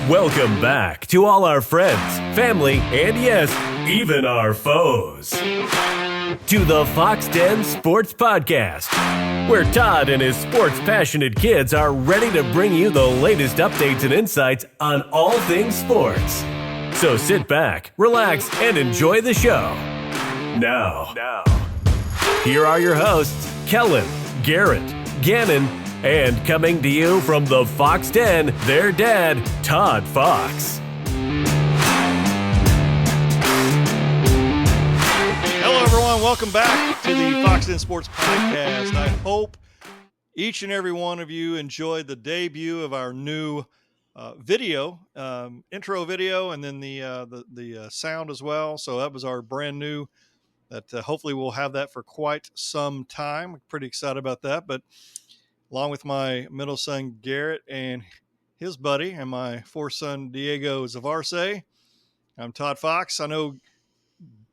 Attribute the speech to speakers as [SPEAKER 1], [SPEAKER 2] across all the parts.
[SPEAKER 1] Welcome back to all our friends, family, and yes, even our foes. To the Fox Den Sports Podcast, where Todd and his sports-passionate kids are ready to bring you the latest updates and insights on all things sports. So sit back, relax, and enjoy the show. Now, here are your hosts, Kellen, Garrett, Gannon, and coming to you from the Fox Den, their dad, Todd Fox.
[SPEAKER 2] Hello, everyone. Welcome back to the Fox Den Sports Podcast. I hope each and every one of you enjoyed the debut of our new video, intro video, and then the sound as well. So that was our brand new. That hopefully we'll have that for quite some time. I'm pretty excited about that, but along with my middle son, Garrett, and his buddy, and my fourth son, Diego Zavarse. I'm Todd Fox. I know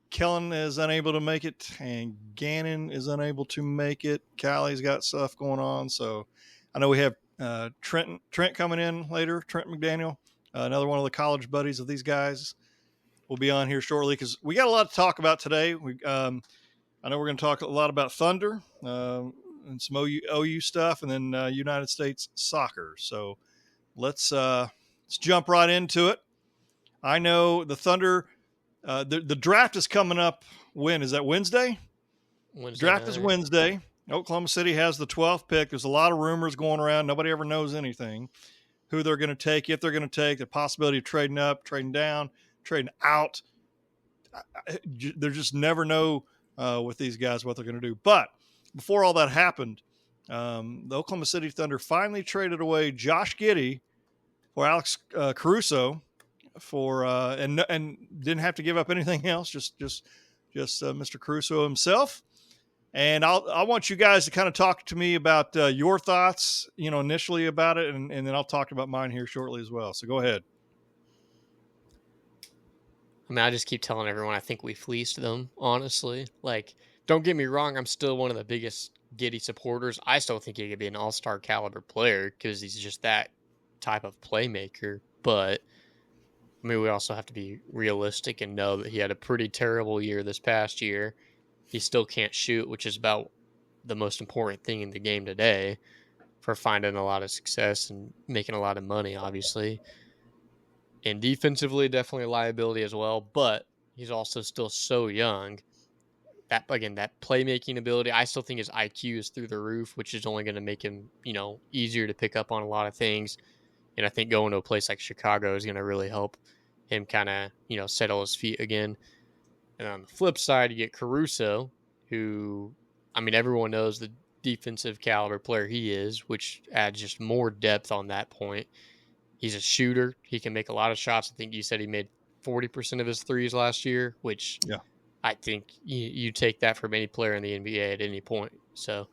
[SPEAKER 2] Kellen is unable to make it, and Gannon is unable to make it. Callie's got stuff going on. So I know we have Trent coming in later, Trent McDaniel, another one of the college buddies of these guys. Will be on here shortly because we got a lot to talk about today. I know we're going to talk a lot about Thunder, and some OU stuff, and then United States soccer. So let's jump right into it. I know the Thunder, the draft is coming up. When is that? Wednesday draft night. Is Wednesday. Oklahoma City has the 12th pick. There's a lot of rumors going around. Nobody ever knows anything, who they're going to take, if they're going to take, the possibility of trading up, trading down, trading out. They just never know with these guys what they're going to do. But before all that happened, the Oklahoma City Thunder finally traded away Josh Giddey for Alex Caruso for and didn't have to give up anything else, just Mr. Caruso himself. And I want you guys to kind of talk to me about your thoughts, initially about it, and then I'll talk about mine here shortly as well. So go ahead.
[SPEAKER 3] I mean, I just keep telling everyone I think we fleeced them, honestly. Like, don't get me wrong, I'm still one of the biggest Giddey supporters. I still think he could be an all-star caliber player because he's just that type of playmaker. But, I mean, we also have to be realistic and know that he had a pretty terrible year this past year. He still can't shoot, which is about the most important thing in the game today for finding a lot of success and making a lot of money, obviously. And defensively, definitely a liability as well, but he's also still so young. That playmaking ability, I still think his IQ is through the roof, which is only going to make him, easier to pick up on a lot of things. And I think going to a place like Chicago is going to really help him kind of, settle his feet again. And on the flip side, you get Caruso, who, I mean, everyone knows the defensive caliber player he is, which adds just more depth on that point. He's a shooter. He can make a lot of shots. I think you said he made 40% of his threes last year, which I think you take that from any player in the NBA at any point. So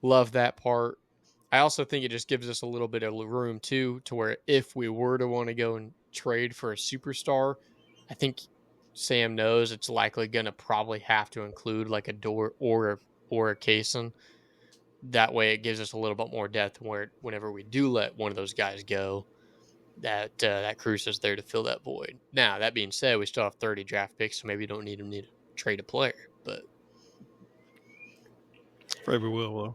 [SPEAKER 3] love that part. I also think it just gives us a little bit of room, too, to where if we were to want to go and trade for a superstar, I think Sam knows it's likely going to probably have to include like a Dort or a Kaysen. That way it gives us a little bit more depth where whenever we do let one of those guys go, that Caruso's there to fill that void. Now, that being said, we still have 30 draft picks, so maybe we don't need to trade a player. But
[SPEAKER 2] Afraid we will, though.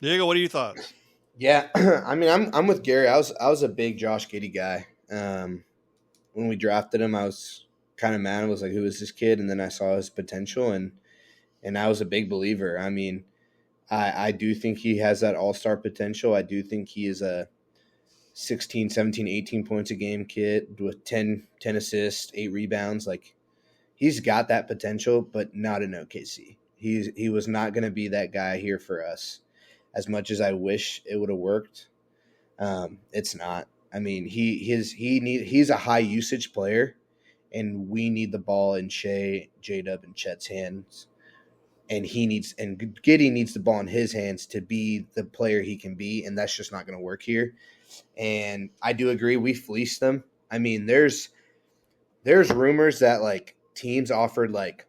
[SPEAKER 2] Diego, what are your thoughts?
[SPEAKER 4] Yeah, I mean, I'm with Gary. I was a big Josh Giddey guy. When we drafted him, I was kind of mad. I was like, who is this kid? And then I saw his potential, and I was a big believer. I mean, I do think he has that all-star potential. I do think he is a 16, 17, 18 points a game kid with 10 assists, 8 rebounds. Like, he's got that potential, but not in OKC. He was not going to be that guy here for us. As much as I wish it would have worked, it's not. I mean, he's a high usage player, and we need the ball in Shea, J-Dub, and Chet's hands. And Giddey needs the ball in his hands to be the player he can be, and that's just not going to work here. And I do agree, we fleeced them. I mean, there's rumors that like teams offered like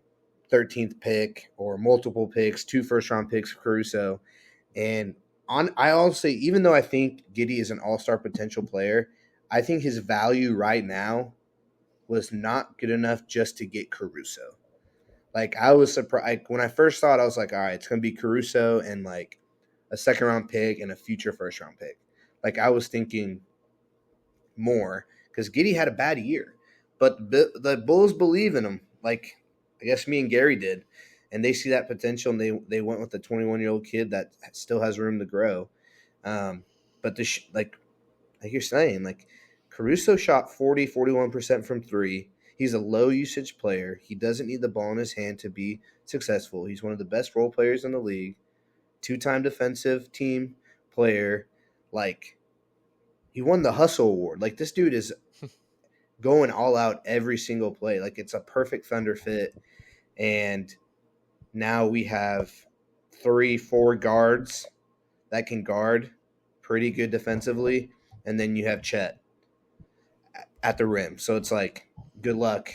[SPEAKER 4] 13th pick or multiple picks, 2 first-round picks for Caruso. And I also say, even though I think Giddey is an all-star potential player, I think his value right now was not good enough just to get Caruso. Like, I was surprised. Like, when I first saw it, I was like, all right, it's going to be Caruso and, like, a second-round pick and a future first-round pick. Like, I was thinking more because Giddey had a bad year. But the Bulls believe in him, like I guess me and Gary did, and they see that potential, and they went with the 21-year-old kid that still has room to grow. But like you're saying, like Caruso shot 41% from three. He's a low usage player. He doesn't need the ball in his hand to be successful. He's one of the best role players in the league. 2-time defensive team player. Like, he won the Hustle Award. Like, this dude is going all out every single play. Like, it's a perfect Thunder fit. And now we have 3-4 guards that can guard pretty good defensively. And then you have Chet at the rim. So it's like, good luck.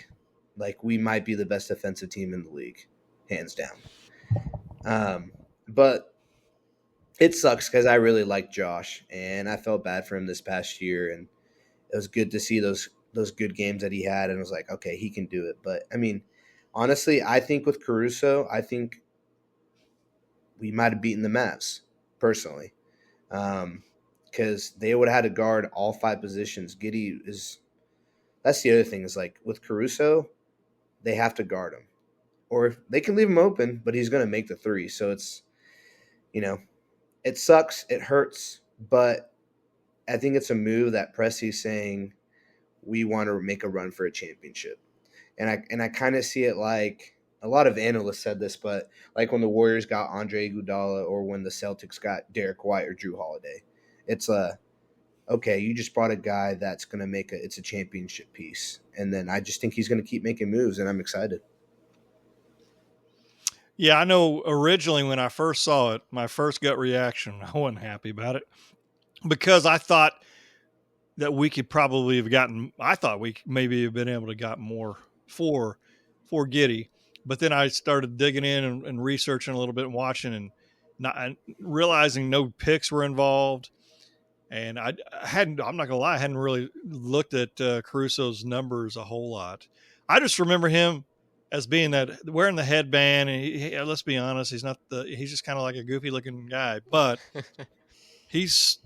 [SPEAKER 4] Like, we might be the best defensive team in the league, hands down. But it sucks because I really like Josh, and I felt bad for him this past year. And it was good to see those good games that he had, and it was like, okay, he can do it. But, I mean, honestly, I think with Caruso, I think we might have beaten the Mavs, personally, because they would have had to guard all 5 positions. Giddey is – that's the other thing is, like, with Caruso, they have to guard him. Or they can leave him open, but he's going to make the 3. So it's, it sucks, it hurts, but I think it's a move that Presti's saying – we want to make a run for a championship. And I kind of see it like a lot of analysts said this, but like when the Warriors got Andre Iguodala or when the Celtics got Derek White or Drew Holiday, it's okay, you just brought a guy that's going to make it's a championship piece. And then I just think he's going to keep making moves, and I'm excited.
[SPEAKER 2] Yeah, I know originally when I first saw it, my first gut reaction, I wasn't happy about it because I thought that we could probably have gotten – I thought we maybe have been able to got more for Giddey. But then I started digging in and researching a little bit and watching and realizing no picks were involved. And I'm not going to lie, I hadn't really looked at Caruso's numbers a whole lot. I just remember him as being that wearing the headband. And let's be honest, he's just kind of like a goofy looking guy, but he's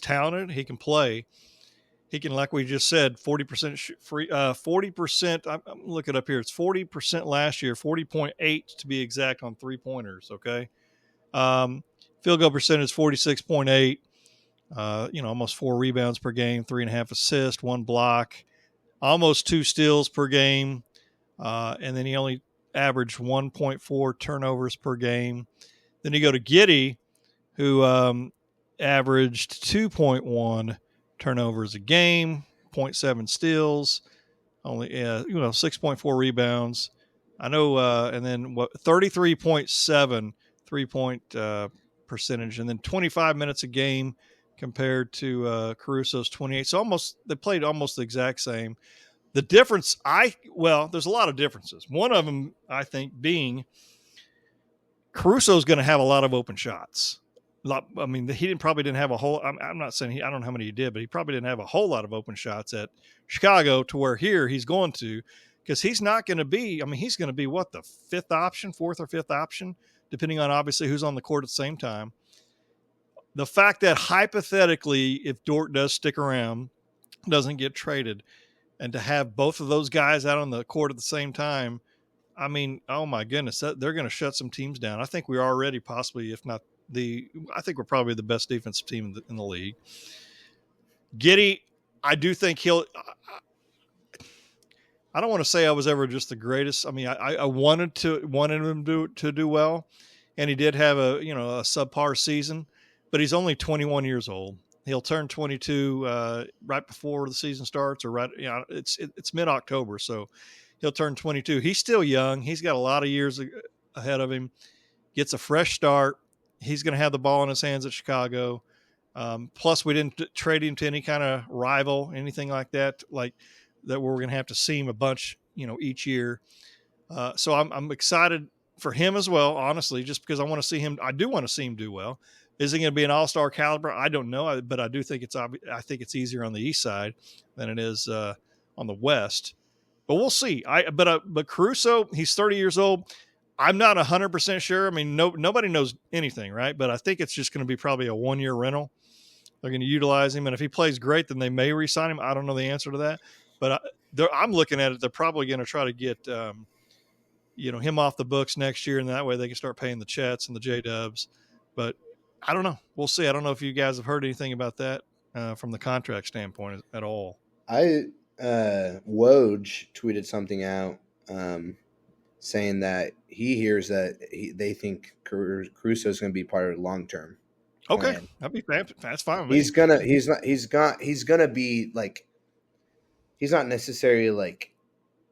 [SPEAKER 2] talented. He can play. He can, like we just said, 40% free, 40%. I'm look it up here. It's 40% last year, 40.8 to be exact on 3-pointers. Okay. Field goal percentage 46.8. Almost 4 rebounds per game, 3.5 assists, 1 block, almost 2 steals per game. And then he only averaged 1.4 turnovers per game. Then you go to Giddey, who averaged 2.1 turnovers a game, 0.7 steals, only 6.4 rebounds. I know, and then 33.7 3-point percentage, and then 25 minutes a game compared to Caruso's 28. So they played almost the exact same. The difference, there's a lot of differences. One of them, I think, being Caruso's going to have a lot of open shots. I mean, he probably didn't have a whole. I'm not saying I don't know how many he did, but he probably didn't have a whole lot of open shots at Chicago to where here he's going to, because he's not going to be. I mean, he's going to be what, the 4th or 5th option, depending on obviously who's on the court at the same time. The fact that hypothetically, if Dort does stick around, doesn't get traded, and to have both of those guys out on the court at the same time, I mean, oh my goodness, they're going to shut some teams down. I think we're already possibly, if not. I think we're probably the best defensive team in the league. Giddey, I do think I don't want to say I was ever just the greatest. I mean, I wanted him to do well, and he did have a subpar season, but he's only 21 years old. He'll turn 22 right before the season starts, or it's mid-October, so he'll turn 22. He's still young. He's got a lot of years ahead of him. Gets a fresh start. He's going to have the ball in his hands at Chicago. Plus, we didn't trade him to any kind of rival, anything like that, where we're going to have to see him a bunch, each year. So I'm excited for him as well, honestly, just because I want to see him. I do want to see him do well. Is he going to be an all-star caliber? I don't know, but I do think I think it's easier on the east side than it is on the west. But we'll see. But Caruso, he's 30 years old. I'm not 100% sure. I mean, nobody knows anything, right? But I think it's just going to be probably a 1-year rental. They're going to utilize him, and if he plays great, then they may re-sign him. I don't know the answer to that, but I'm looking at it. They're probably going to try to get him off the books next year, and that way they can start paying the Chets and the J-Dubs. But I don't know. We'll see. I don't know if you guys have heard anything about that from the contract standpoint at all.
[SPEAKER 4] Woj tweeted something out saying that he hears that they think Caruso is going to be part of the long term.
[SPEAKER 2] Okay, that'd be that's fine. With me.
[SPEAKER 4] He's gonna be like, he's not necessarily like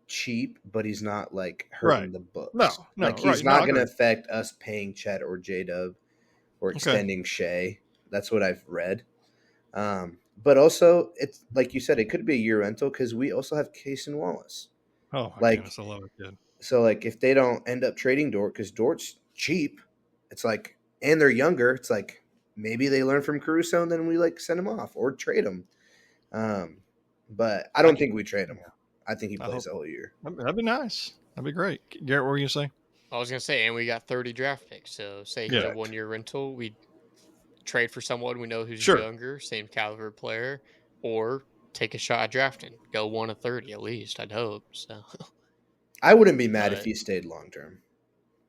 [SPEAKER 4] cheap, but he's not like hurting the books.
[SPEAKER 2] No,
[SPEAKER 4] like he's not gonna affect us paying Chet or J-Dub or extending Shea. That's what I've read. But also, it's like you said, it could be a year rental because we also have Case and Wallace.
[SPEAKER 2] Oh, my goodness, I love it, kid.
[SPEAKER 4] So, like, if they don't end up trading Dort, because Dort's cheap, it's like, and they're younger, it's like maybe they learn from Caruso and then we like send him off or trade him. But I don't think we trade him. I think he plays the whole year.
[SPEAKER 2] That'd be nice. That'd be great. Garrett, what were you going to say?
[SPEAKER 3] I was going to say, and we got 30 draft picks. So, say he's a 1-year rental, we trade for someone we know who's younger, same caliber player, or take a shot at drafting. Go 1 of 30 at least, I'd hope. So
[SPEAKER 4] I wouldn't be mad if he stayed long term.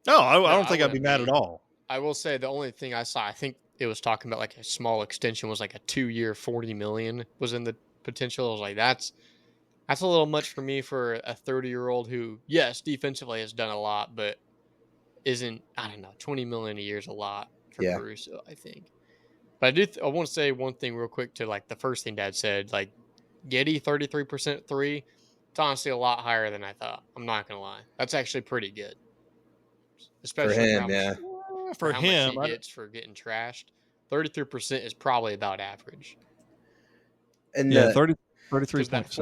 [SPEAKER 2] No, I don't think I'd be mad at all.
[SPEAKER 3] I will say the only thing I saw, I think it was talking about like a small extension was like a 2-year $40 million was in the potential. I was like, that's a little much for me for a 30-year-old who, yes, defensively has done a lot, but isn't, I don't know, $20 million a year is a lot for Caruso, I think. But I want to say one thing real quick to like the first thing Dad said, like Giddey 33% three. It's honestly a lot higher than I thought. I'm not gonna lie. That's actually pretty good, especially
[SPEAKER 4] for him.
[SPEAKER 3] For how much he gets for getting trashed. 33% is probably about average.
[SPEAKER 2] And 33.
[SPEAKER 3] That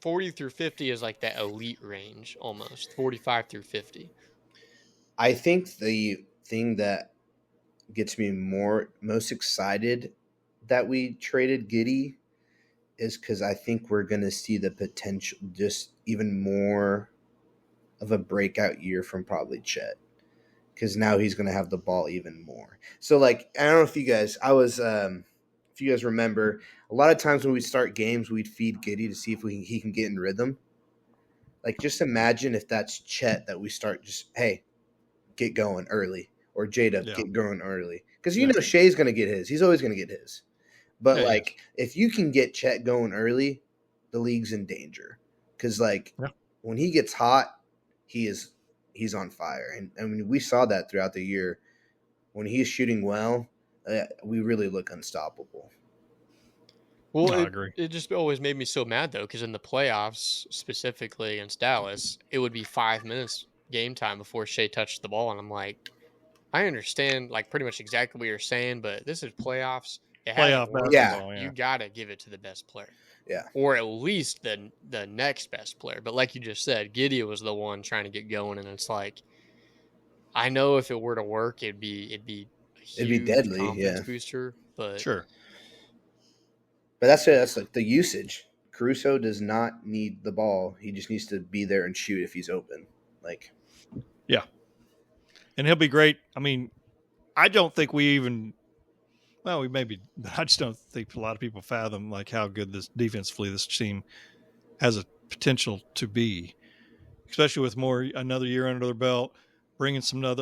[SPEAKER 3] 40 through 50 is like that elite range almost. 45 through 50.
[SPEAKER 4] I think the thing that gets me most excited that we traded Giddey is because I think we're going to see the potential, just even more of a breakout year from probably Chet, because now he's going to have the ball even more. So, like, I don't know if you guys, if you guys remember, a lot of times when we start games, we'd feed Giddey to see if he can get in rhythm. Like, just imagine if that's Chet that we start just, hey, get going early. Or Jada, get going early. Because you know Shea's going to get his. He's always going to get his. But, if you can get Chet going early, the league's in danger. Because, when he gets hot, he's on fire. And I mean, we saw that throughout the year. When he's shooting well, we really look unstoppable.
[SPEAKER 3] Well, I agree. It just always made me so mad, though, because in the playoffs, specifically against Dallas, it would be 5 minutes game time before Shea touched the ball. And I'm like, I understand, like, pretty much exactly what you're saying, but this is playoffs.
[SPEAKER 2] Playoff basketball,
[SPEAKER 3] You got to give it to the best player.
[SPEAKER 4] Yeah.
[SPEAKER 3] Or at least the next best player. But like you just said, Giddey was the one trying to get going, and it's like, I know if it were to work, it'd be a huge
[SPEAKER 4] deadly,
[SPEAKER 3] confidence booster. But
[SPEAKER 2] sure.
[SPEAKER 4] But that's like the usage. Caruso does not need the ball. He just needs to be there and shoot if he's open.
[SPEAKER 2] Yeah. And he'll be great. I mean, I don't think we maybe, I just don't think a lot of people fathom like how good this defensively this team has a potential to be, especially with another year under their belt, bringing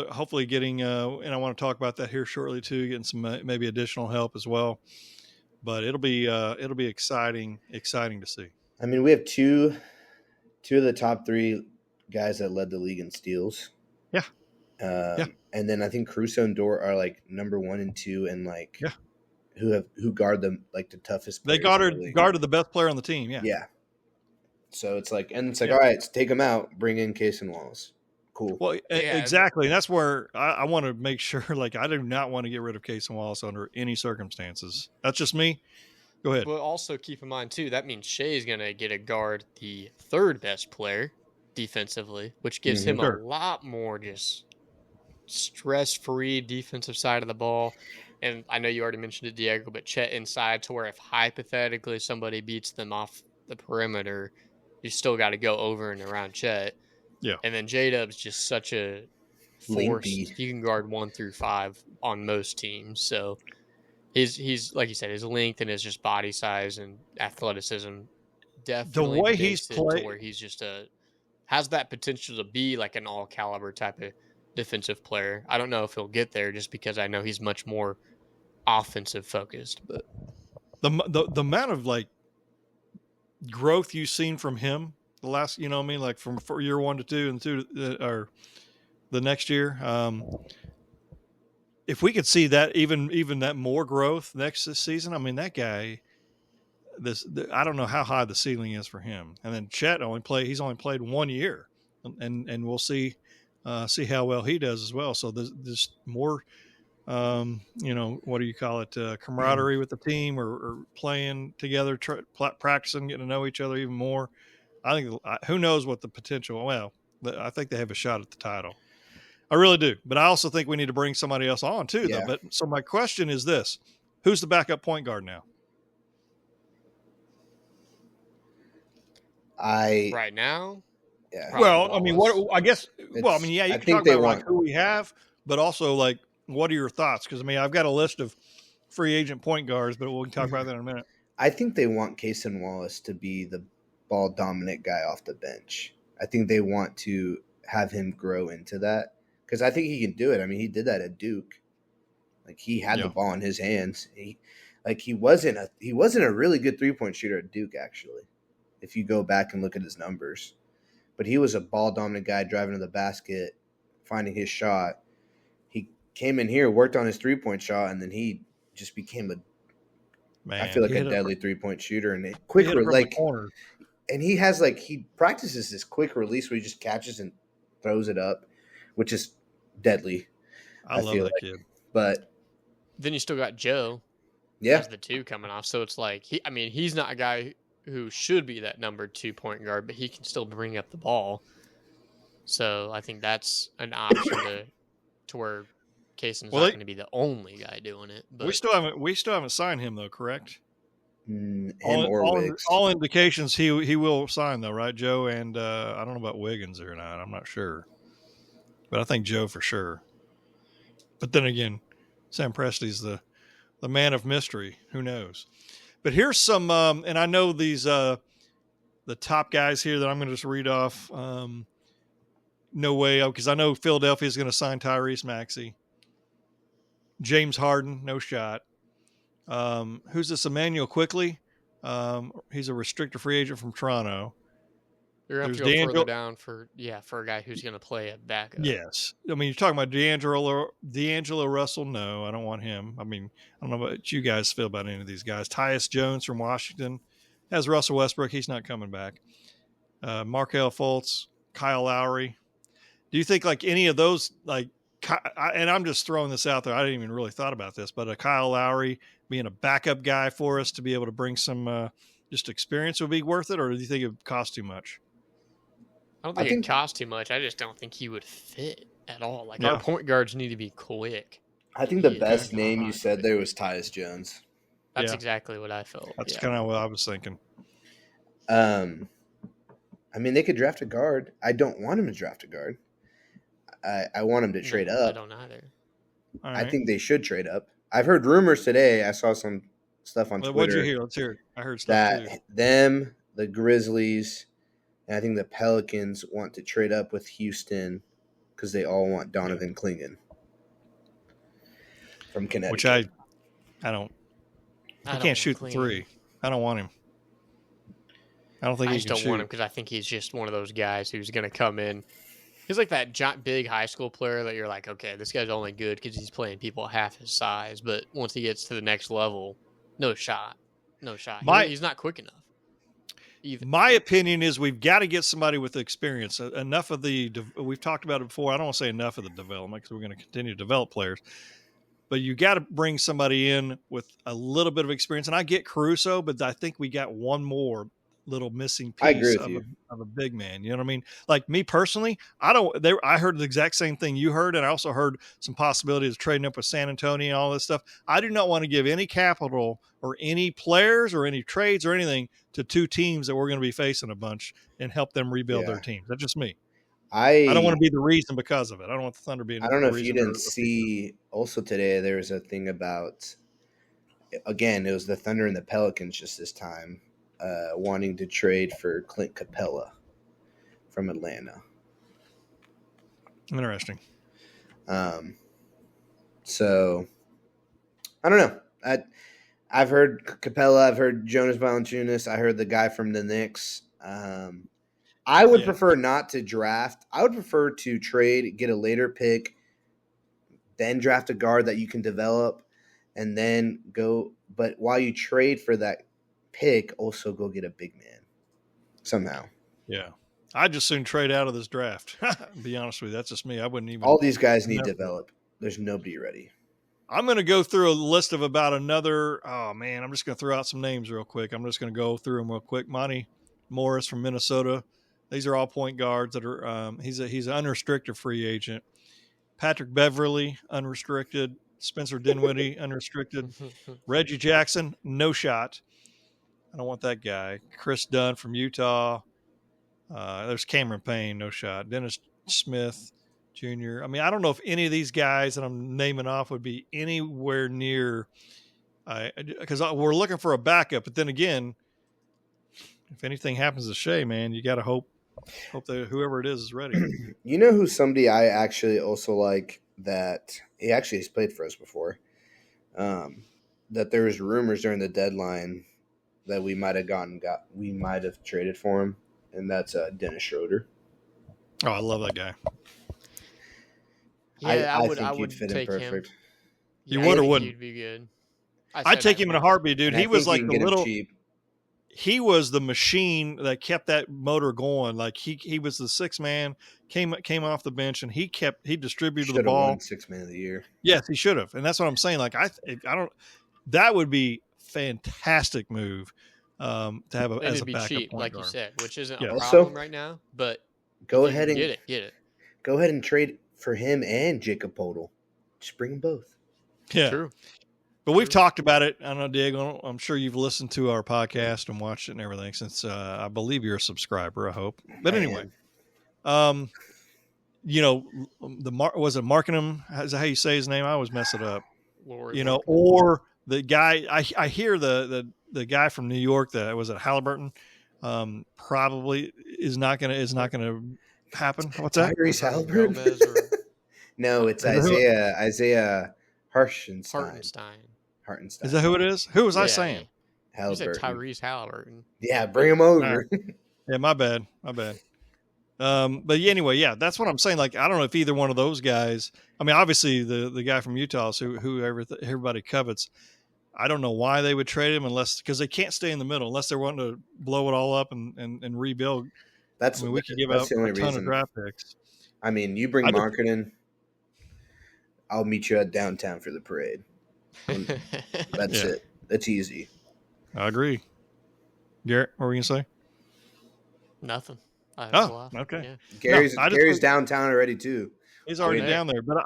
[SPEAKER 2] hopefully getting, and I want to talk about that here shortly too, getting some maybe additional help as well. But it'll be exciting to see.
[SPEAKER 4] I mean, we have two of the top 3 guys that led the league in steals.
[SPEAKER 2] Yeah.
[SPEAKER 4] And then I think Caruso and Dort are like number 1 and 2, and who guard them like the toughest.
[SPEAKER 2] They guarded the best player on the team. Yeah.
[SPEAKER 4] Yeah. So it's like, all right, let's take them out, bring in Case and Wallace. Cool.
[SPEAKER 2] Well, exactly. And that's where I want to make sure, like, I do not want to get rid of Case and Wallace under any circumstances. That's just me. Go ahead.
[SPEAKER 3] But also keep in mind, too, that means Shea's going to get a guard the 3rd best player defensively, which gives him a lot more just stress-free defensive side of the ball. and I know you already mentioned it, Diego, but Chet inside to where if hypothetically somebody beats them off the perimeter, you still got to go over and around Chet.
[SPEAKER 2] Yeah.
[SPEAKER 3] And then J-Dub's just such a force.
[SPEAKER 4] Lengthy.
[SPEAKER 3] He can guard 1 through 5 on most teams. So he's like you said, his length and his just body size and athleticism definitely
[SPEAKER 2] way he's
[SPEAKER 3] makes it
[SPEAKER 2] played-
[SPEAKER 3] to where he's just has that potential to be like an all caliber type of defensive player. I don't know if he'll get there just because I know he's much more offensive focused, but
[SPEAKER 2] the amount of like growth you've seen from him the last, you know what I mean, like from year 1 to 2 and 2 or the next year. If we could see that even that more growth this season, I mean, that guy, I don't know how high the ceiling is for him. And then Chet he's only played 1 year, and we'll see how well he does as well. So there's more, what do you call it? Camaraderie with the team or playing together, practicing, getting to know each other even more. I think, who knows what the potential, I think they have a shot at the title. I really do. But I also think we need to bring somebody else on too, though. But so my question is this: who's the backup point guard now?
[SPEAKER 3] right now,
[SPEAKER 4] Yeah.
[SPEAKER 3] Probably
[SPEAKER 2] Well, I mean,
[SPEAKER 3] Wallace.
[SPEAKER 2] I guess. Well, I mean, yeah, you
[SPEAKER 4] I
[SPEAKER 2] can
[SPEAKER 4] think
[SPEAKER 2] talk
[SPEAKER 4] they
[SPEAKER 2] about like
[SPEAKER 4] want-
[SPEAKER 2] who we have, but also like, what are your thoughts? Because I mean, I've got a list of free agent point guards, but we can talk about that in a minute.
[SPEAKER 4] I think they want Cason Wallace to be the ball dominant guy off the bench. I think they want to have him grow into that because I think he can do it. I mean, he did that at Duke. Like he had the ball in his hands. He wasn't a really good 3-point shooter at Duke, actually, if you go back and look at his numbers. But he was a ball dominant guy driving to the basket, finding his shot. He came in here, worked on his 3-point shot, and then he just became I feel like a deadly 3-point shooter and
[SPEAKER 2] corner.
[SPEAKER 4] and he practices this quick release where he just catches and throws it up, which is deadly.
[SPEAKER 2] I love that kid.
[SPEAKER 4] But
[SPEAKER 3] then you still got Joe
[SPEAKER 4] yeah,
[SPEAKER 3] as the 2 coming off. So it's like he's not a guy who should be that number 2 point guard, but he can still bring up the ball. So I think that's an option to where Cason's not going to be the only guy doing it. But
[SPEAKER 2] we still haven't signed him though, correct?
[SPEAKER 4] Wiggs.
[SPEAKER 2] All indications he will sign though, right, Joe? And I don't know about Wiggins or not. I'm not sure, but I think Joe for sure. But then again, Sam Presti's the man of mystery. Who knows? But here's some, and I know these the top guys here that I'm going to just read off. No way, because I know Philadelphia is going to sign Tyrese Maxey. James Harden, no shot. Who's this? Emmanuel Quickley. He's a restricted free agent from Toronto.
[SPEAKER 3] You're going to have to go further down for a guy who's going to play at backup.
[SPEAKER 2] Yes. I mean, you're talking about D'Angelo Russell. No, I don't want him. I mean, I don't know what you guys feel about any of these guys. Tyus Jones from Washington has Russell Westbrook. He's not coming back. Markelle Fultz, Kyle Lowry. Do you think like any of those, like, and I'm just throwing this out there. I didn't even really thought about this, but a Kyle Lowry being a backup guy for us to be able to bring some just experience would be worth it, or do you think it would cost too much?
[SPEAKER 3] I don't think it costs too much. I just don't think he would fit at all. Like our point guards need to be quick.
[SPEAKER 4] I think the best name you said there was Tyus Jones.
[SPEAKER 3] That's exactly what I felt.
[SPEAKER 2] That's kind of what I was thinking.
[SPEAKER 4] I mean, they could draft a guard. I don't want him to draft a guard. I want him to trade up.
[SPEAKER 3] I don't either.
[SPEAKER 2] Right.
[SPEAKER 4] I think they should trade up. I've heard rumors today. I saw some stuff on Twitter.
[SPEAKER 2] What'd you hear? Let's hear it. I heard stuff
[SPEAKER 4] that
[SPEAKER 2] too.
[SPEAKER 4] Them, the Grizzlies, and I think the Pelicans want to trade up with Houston because they all want Donovan Clingan from Connecticut.
[SPEAKER 2] Which I don't. He can't shoot the 3. I don't want him. I don't think he can shoot.
[SPEAKER 3] I just don't want him because I think he's just one of those guys who's going to come in. He's like that big high school player that you're like, okay, this guy's only good because he's playing people half his size. But once he gets to the next level, no shot. He's not quick enough. Either.
[SPEAKER 2] My opinion is we've got to get somebody with experience. Enough of we've talked about it before. I don't want to say enough of the development because we're going to continue to develop players. But you got to bring somebody in with a little bit of experience. And I get Caruso, but I think we got one more little missing
[SPEAKER 4] I agree
[SPEAKER 2] piece
[SPEAKER 4] with you.
[SPEAKER 2] of a big man. You know what I mean? Like me personally, I heard the exact same thing you heard, and I also heard some possibilities of trading up with San Antonio and all this stuff. I do not want to give any capital or any players or any trades or anything to two teams that we're going to be facing a bunch and help them rebuild their teams. That's just me. I don't want to be the reason because of it. I don't want the Thunder being.
[SPEAKER 4] I don't know if you
[SPEAKER 2] reason
[SPEAKER 4] didn't see. Also today, there was a thing about. Again, it was the Thunder and the Pelicans just this time, wanting to trade for Clint Capella from Atlanta.
[SPEAKER 2] Interesting.
[SPEAKER 4] So I don't know. I've heard Capella. I've heard Jonas Valanciunas. I heard the guy from the Knicks. I would prefer not to draft. I would prefer to trade, get a later pick, then draft a guard that you can develop, and then go. But while you trade for that pick, also go get a big man somehow.
[SPEAKER 2] Yeah. I'd just soon trade out of this draft. Be honest with you. That's just me. I wouldn't even.
[SPEAKER 4] All these guys need to develop. There's nobody ready.
[SPEAKER 2] I'm going to go through a list of about another. Oh, man. I'm just going to throw out some names real quick. I'm just going to go through them real quick. Monty Morris from Minnesota. These are all point guards that are. He's an unrestricted free agent. Patrick Beverly, unrestricted. Spencer Dinwiddie, unrestricted. Reggie Jackson, no shot. I don't want that guy. Chris Dunn from Utah. There's Cameron Payne, no shot. Dennis Smith Jr. I mean, I don't know if any of these guys that I'm naming off would be anywhere near, because we're looking for a backup. But then again, if anything happens to Shea, man, you got to hope that whoever it is ready.
[SPEAKER 4] You know who somebody I actually also like that he actually has played for us before. That there was rumors during the deadline that we might have traded for him, and that's Dennis Schroeder.
[SPEAKER 2] Oh, I love that guy.
[SPEAKER 3] Yeah,
[SPEAKER 4] I
[SPEAKER 3] would
[SPEAKER 4] think he'd fit in perfect.
[SPEAKER 2] You would or wouldn't?
[SPEAKER 3] He'd be good.
[SPEAKER 2] I'd take him in a heartbeat, dude.
[SPEAKER 4] And
[SPEAKER 2] He was like the little.
[SPEAKER 4] Cheap.
[SPEAKER 2] He was the machine that kept that motor going. Like he was the sixth man, came off the bench, and he distributed the ball.
[SPEAKER 4] Won Sixth Man of the Year.
[SPEAKER 2] Yes, he should have, and that's what I'm saying. Like I don't. That would be fantastic move to have as a backup
[SPEAKER 3] cheap,
[SPEAKER 2] point
[SPEAKER 3] like
[SPEAKER 2] guard.
[SPEAKER 3] you said, which isn't a
[SPEAKER 4] Also,
[SPEAKER 3] problem right now. But
[SPEAKER 4] go ahead and
[SPEAKER 3] get it.
[SPEAKER 4] Go ahead and trade for him and Jacob Poeltl. Just bring them both.
[SPEAKER 2] Yeah,
[SPEAKER 3] true.
[SPEAKER 2] But we've talked about it. I don't know, Diego. I'm sure you've listened to our podcast and watched it and everything since I believe you're a subscriber. I hope. But anyway, you know, was it Markingham? Is that how you say his name? I always mess it up.
[SPEAKER 3] Lord,
[SPEAKER 2] you know, or the guy. I hear the guy from New York that was at Halliburton. Probably is not gonna happen. What's that?
[SPEAKER 4] Tyrese Halliburton. No, it's Isaiah Hartenstein.
[SPEAKER 2] Is that who it is? Who was I saying?
[SPEAKER 3] Halliburton. You said Tyrese Halliburton.
[SPEAKER 4] Yeah, bring him over.
[SPEAKER 2] Yeah, my bad. But anyway, yeah, that's what I'm saying. Like, I don't know if either one of those guys. I mean, obviously the guy from Utah, who everybody covets. I don't know why they would trade him because they can't stay in the middle unless they're wanting to blow it all up and rebuild. We could give up a ton of draft picks.
[SPEAKER 4] I mean, you bring Marketing, I'll meet you at downtown for the parade. That's it. That's easy.
[SPEAKER 2] I agree. Garrett, what were you gonna say?
[SPEAKER 3] Nothing.
[SPEAKER 2] Okay.
[SPEAKER 4] Yeah. Gary's downtown already too.
[SPEAKER 2] He's already down there, but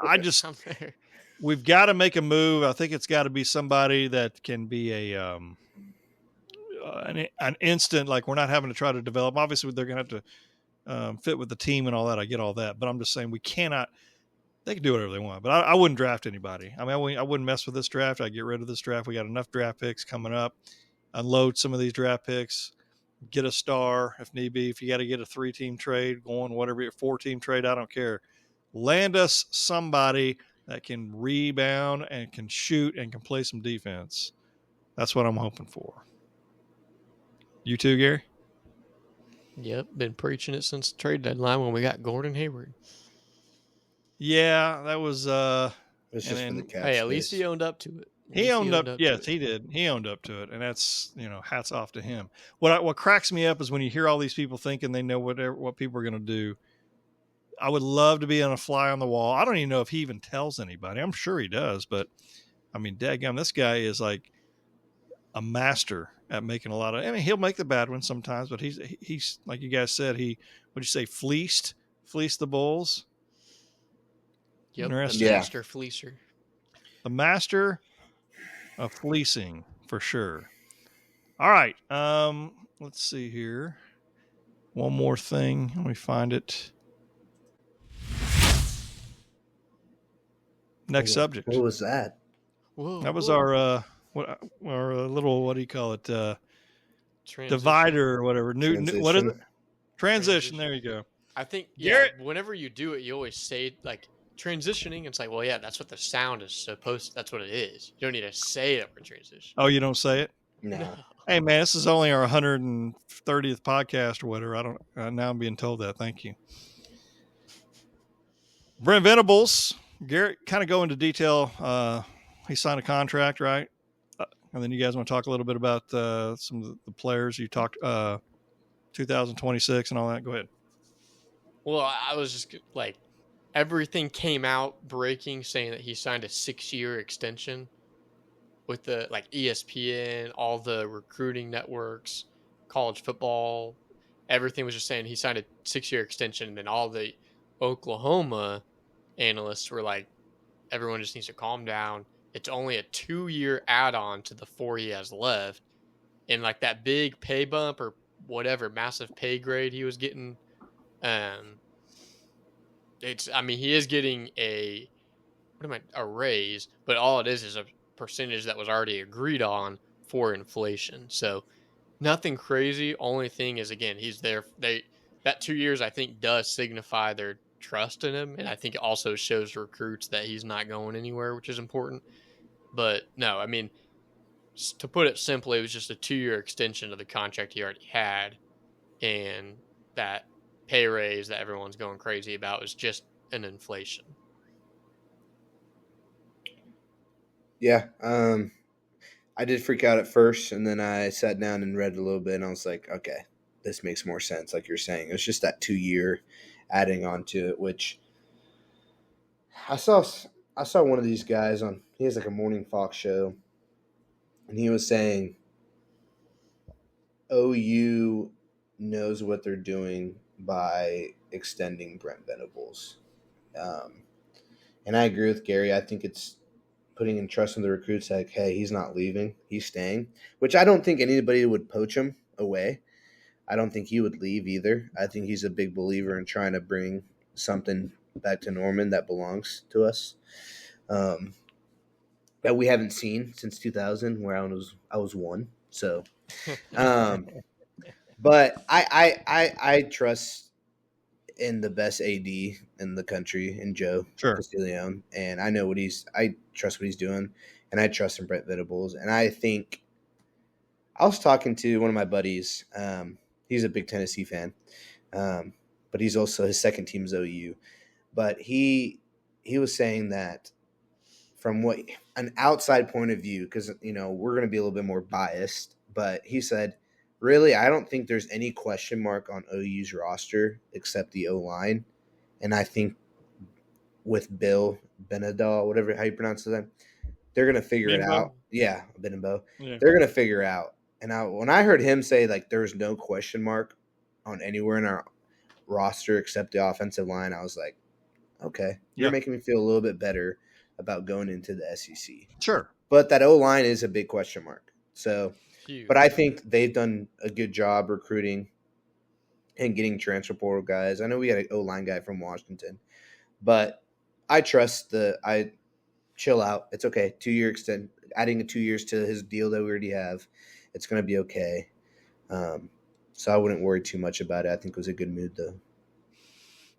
[SPEAKER 2] we've got to make a move. I think it's got to be somebody that can be an instant. Like, we're not having to try to develop. Obviously, they're going to have to fit with the team and all that. I get all that, but I'm just saying we cannot. They can do whatever they want, but I wouldn't draft anybody. I mean, I wouldn't mess with this draft. I'd get rid of this draft. We got enough draft picks coming up. Unload some of these draft picks. Get a star if need be. If you got to get a 3-team trade going, whatever, a 4-team trade, I don't care. Land us somebody that can rebound and can shoot and can play some defense. That's what I'm hoping for. You too, Gary?
[SPEAKER 3] Yep, been preaching it since the trade deadline when we got Gordon Hayward.
[SPEAKER 2] Yeah, that was
[SPEAKER 4] it's just for the cap
[SPEAKER 3] hey, at least he owned up to it.
[SPEAKER 2] He owned up. Yes, he did. He owned up to it, and that's, hats off to him. What cracks me up is when you hear all these people thinking they know what people are going to do. I would love to be on a fly on the wall. I don't even know if he even tells anybody. I'm sure he does, but I mean, daggum, this guy is like a master at making a lot of. I mean, he'll make the bad ones sometimes, but he's like you guys said. What'd you say? Fleeced the Bulls.
[SPEAKER 3] Yep,
[SPEAKER 2] Interesting.
[SPEAKER 3] the master fleecer.
[SPEAKER 2] The master of fleecing for sure. All right. Let's see here. One more thing. Let me find it. Next subject.
[SPEAKER 4] What was that?
[SPEAKER 3] Whoa,
[SPEAKER 2] That was our little, what do you call it? Divider or whatever. What is it? Transition. There you go.
[SPEAKER 3] I think
[SPEAKER 2] Garrett.
[SPEAKER 3] whenever you do it, you always say like transitioning. It's like, well, yeah, that's what the sound is supposed. That's what it is. You don't need to say that we're transitioning.
[SPEAKER 2] Oh, you don't say it?
[SPEAKER 4] No.
[SPEAKER 2] Hey man, this is only our 130th podcast or whatever. I don't. Now I'm being told that. Thank you. Brent Venables. Garrett, kind of go into detail. He signed a contract, right? And then you guys want to talk a little bit about some of the players you talked 2026 and all that. Go ahead.
[SPEAKER 3] Well, I was just like, everything came out breaking saying that he signed a 6-year extension with the like ESPN, all the recruiting networks, college football. Everything was just saying he signed a 6-year extension, and then all the Oklahoma analysts were like, everyone just needs to calm down. It's only a 2-year add-on to the 4 he has left. And like that big pay bump or whatever massive pay grade he was getting, he is getting a raise, but all it is a percentage that was already agreed on for inflation. So nothing crazy. Only thing is, again, he's there. That 2 years, I think, does signify their trust in him, and I think it also shows recruits that he's not going anywhere, which is important. But no, I mean, to put it simply, it was just a 2-year extension of the contract he already had, and that pay raise that everyone's going crazy about was just an inflation.
[SPEAKER 4] Yeah, I did freak out at first, and then I sat down and read a little bit, and I was like, okay, this makes more sense. Like you're saying, it's just that 2-year adding on to it, which I saw one of these guys on, he has like a morning Fox show, and he was saying OU knows what they're doing by extending Brent Venables. And I agree with Gary. I think it's putting in trust in the recruits, like, hey, he's not leaving, he's staying, which I don't think anybody would poach him away. I don't think he would leave either. I think he's a big believer in trying to bring something back to Norman that belongs to us, that we haven't seen since 2000, where I was one. So, but I trust in the best AD in the country, in Joe Castiglione, and I trust what he's doing, and I trust in Brent Venables, and I think I was talking to one of my buddies. He's a big Tennessee fan, but he's also, his second team is OU. But he was saying that from what an outside point of view, because we're going to be a little bit more biased, but he said, really, I don't think there's any question mark on OU's roster except the O-line, and I think with Bill Benadal, whatever how you pronounce his name, they're going to figure it out. Yeah, Benabo. Yeah. They're going to figure it out. And when I heard him say, like, there's no question mark on anywhere in our roster except the offensive line, I was like, okay, you're making me feel a little bit better about going into the SEC.
[SPEAKER 2] Sure.
[SPEAKER 4] But that O-line is a big question mark. So, but I think they've done a good job recruiting and getting transfer portal guys. I know we had an O-line guy from Washington, but I trust I chill out. It's okay. 2-year extend, adding 2 years to his deal that we already have. It's going to be okay. So I wouldn't worry too much about it. I think it was a good move, though.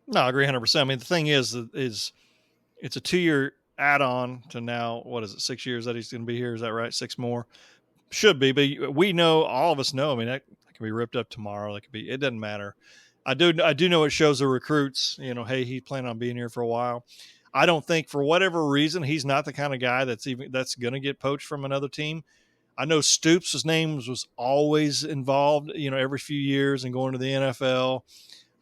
[SPEAKER 2] No, I agree 100%. I mean, the thing is it's a 2-year add-on to now, what is it, 6 years that he's going to be here? Is that right? 6 more? Should be, but we know, all of us know, I mean, that can be ripped up tomorrow. That could be, it doesn't matter. I do know it shows the recruits, hey, he's planning on being here for a while. I don't think, for whatever reason, he's not the kind of guy that's going to get poached from another team. I know Stoops, his name was always involved, every few years and going to the NFL.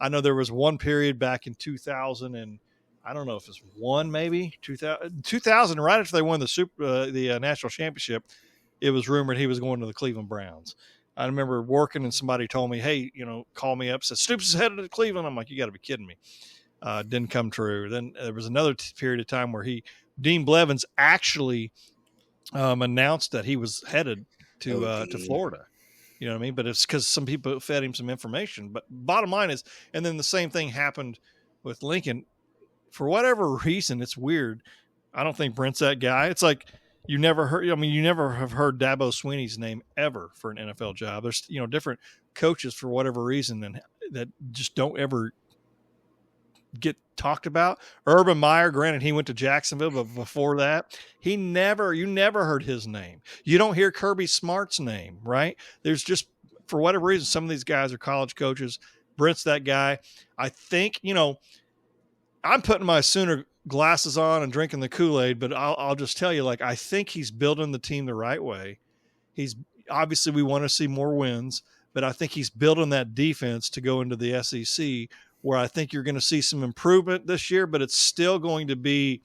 [SPEAKER 2] I know there was one period back in 2000, and I don't know if it's 2000, right after they won the national championship. it was rumored he was going to the Cleveland Browns. I remember working and somebody told me, hey, call me up, said Stoops is headed to Cleveland. I'm like, you got to be kidding me. Didn't come true. Then there was another period of time where Dean Blevins actually announced that he was headed to Florida. You know what I mean? But it's because some people fed him some information. But bottom line is, and then the same thing happened with Lincoln. For whatever reason, it's weird. I don't think Brent's that guy. It's like you never have heard Dabo Swinney's name ever for an NFL job. There's, different coaches for whatever reason and that just don't ever get talked about. Urban Meyer, granted, he went to Jacksonville, but before that, you never heard his name. You don't hear Kirby Smart's name, right? There's just, for whatever reason, some of these guys are college coaches. Brent's that guy. I think, I'm putting my Sooner glasses on and drinking the Kool-Aid, but I'll just tell you, I think he's building the team the right way. He's obviously, we want to see more wins, but I think he's building that defense to go into the SEC, where I think you're going to see some improvement this year, but it's still going to be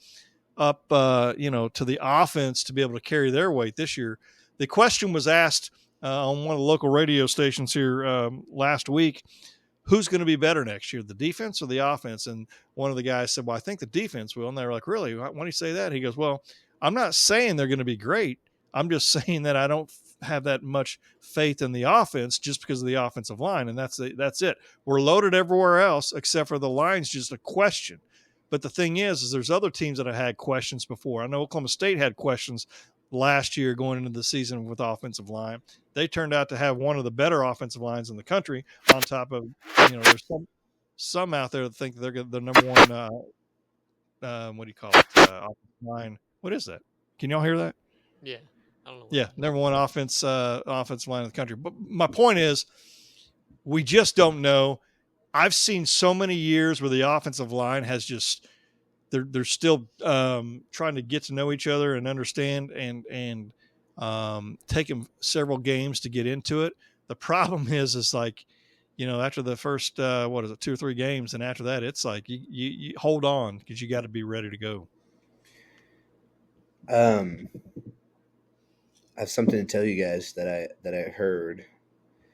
[SPEAKER 2] up, to the offense to be able to carry their weight this year. The question was asked on one of the local radio stations here last week, who's going to be better next year, the defense or the offense? And one of the guys said, well, I think the defense will. And they were like, really? Why do you say that? He goes, well, I'm not saying they're going to be great. I'm just saying that I don't have that much faith in the offense just because of the offensive line. And that's it. We're loaded everywhere else except for the line's just a question. But the thing is there's other teams that have had questions before. I know Oklahoma State had questions last year going into the season with offensive line. They turned out to have one of the better offensive lines in the country, on top of, there's some out there that think they're the number one, what do you call it? Offensive line. What is that? Can y'all hear that?
[SPEAKER 3] Yeah. I don't know.
[SPEAKER 2] Yeah. Number one offensive line in the country. But my point is, we just don't know. I've seen so many years where the offensive line has just, they're still trying to get to know each other and understand and take them several games to get into it. The problem is after the first, 2 or 3 games, and after that, it's like you hold on because you got to be ready to go.
[SPEAKER 4] I have something to tell you guys that I heard.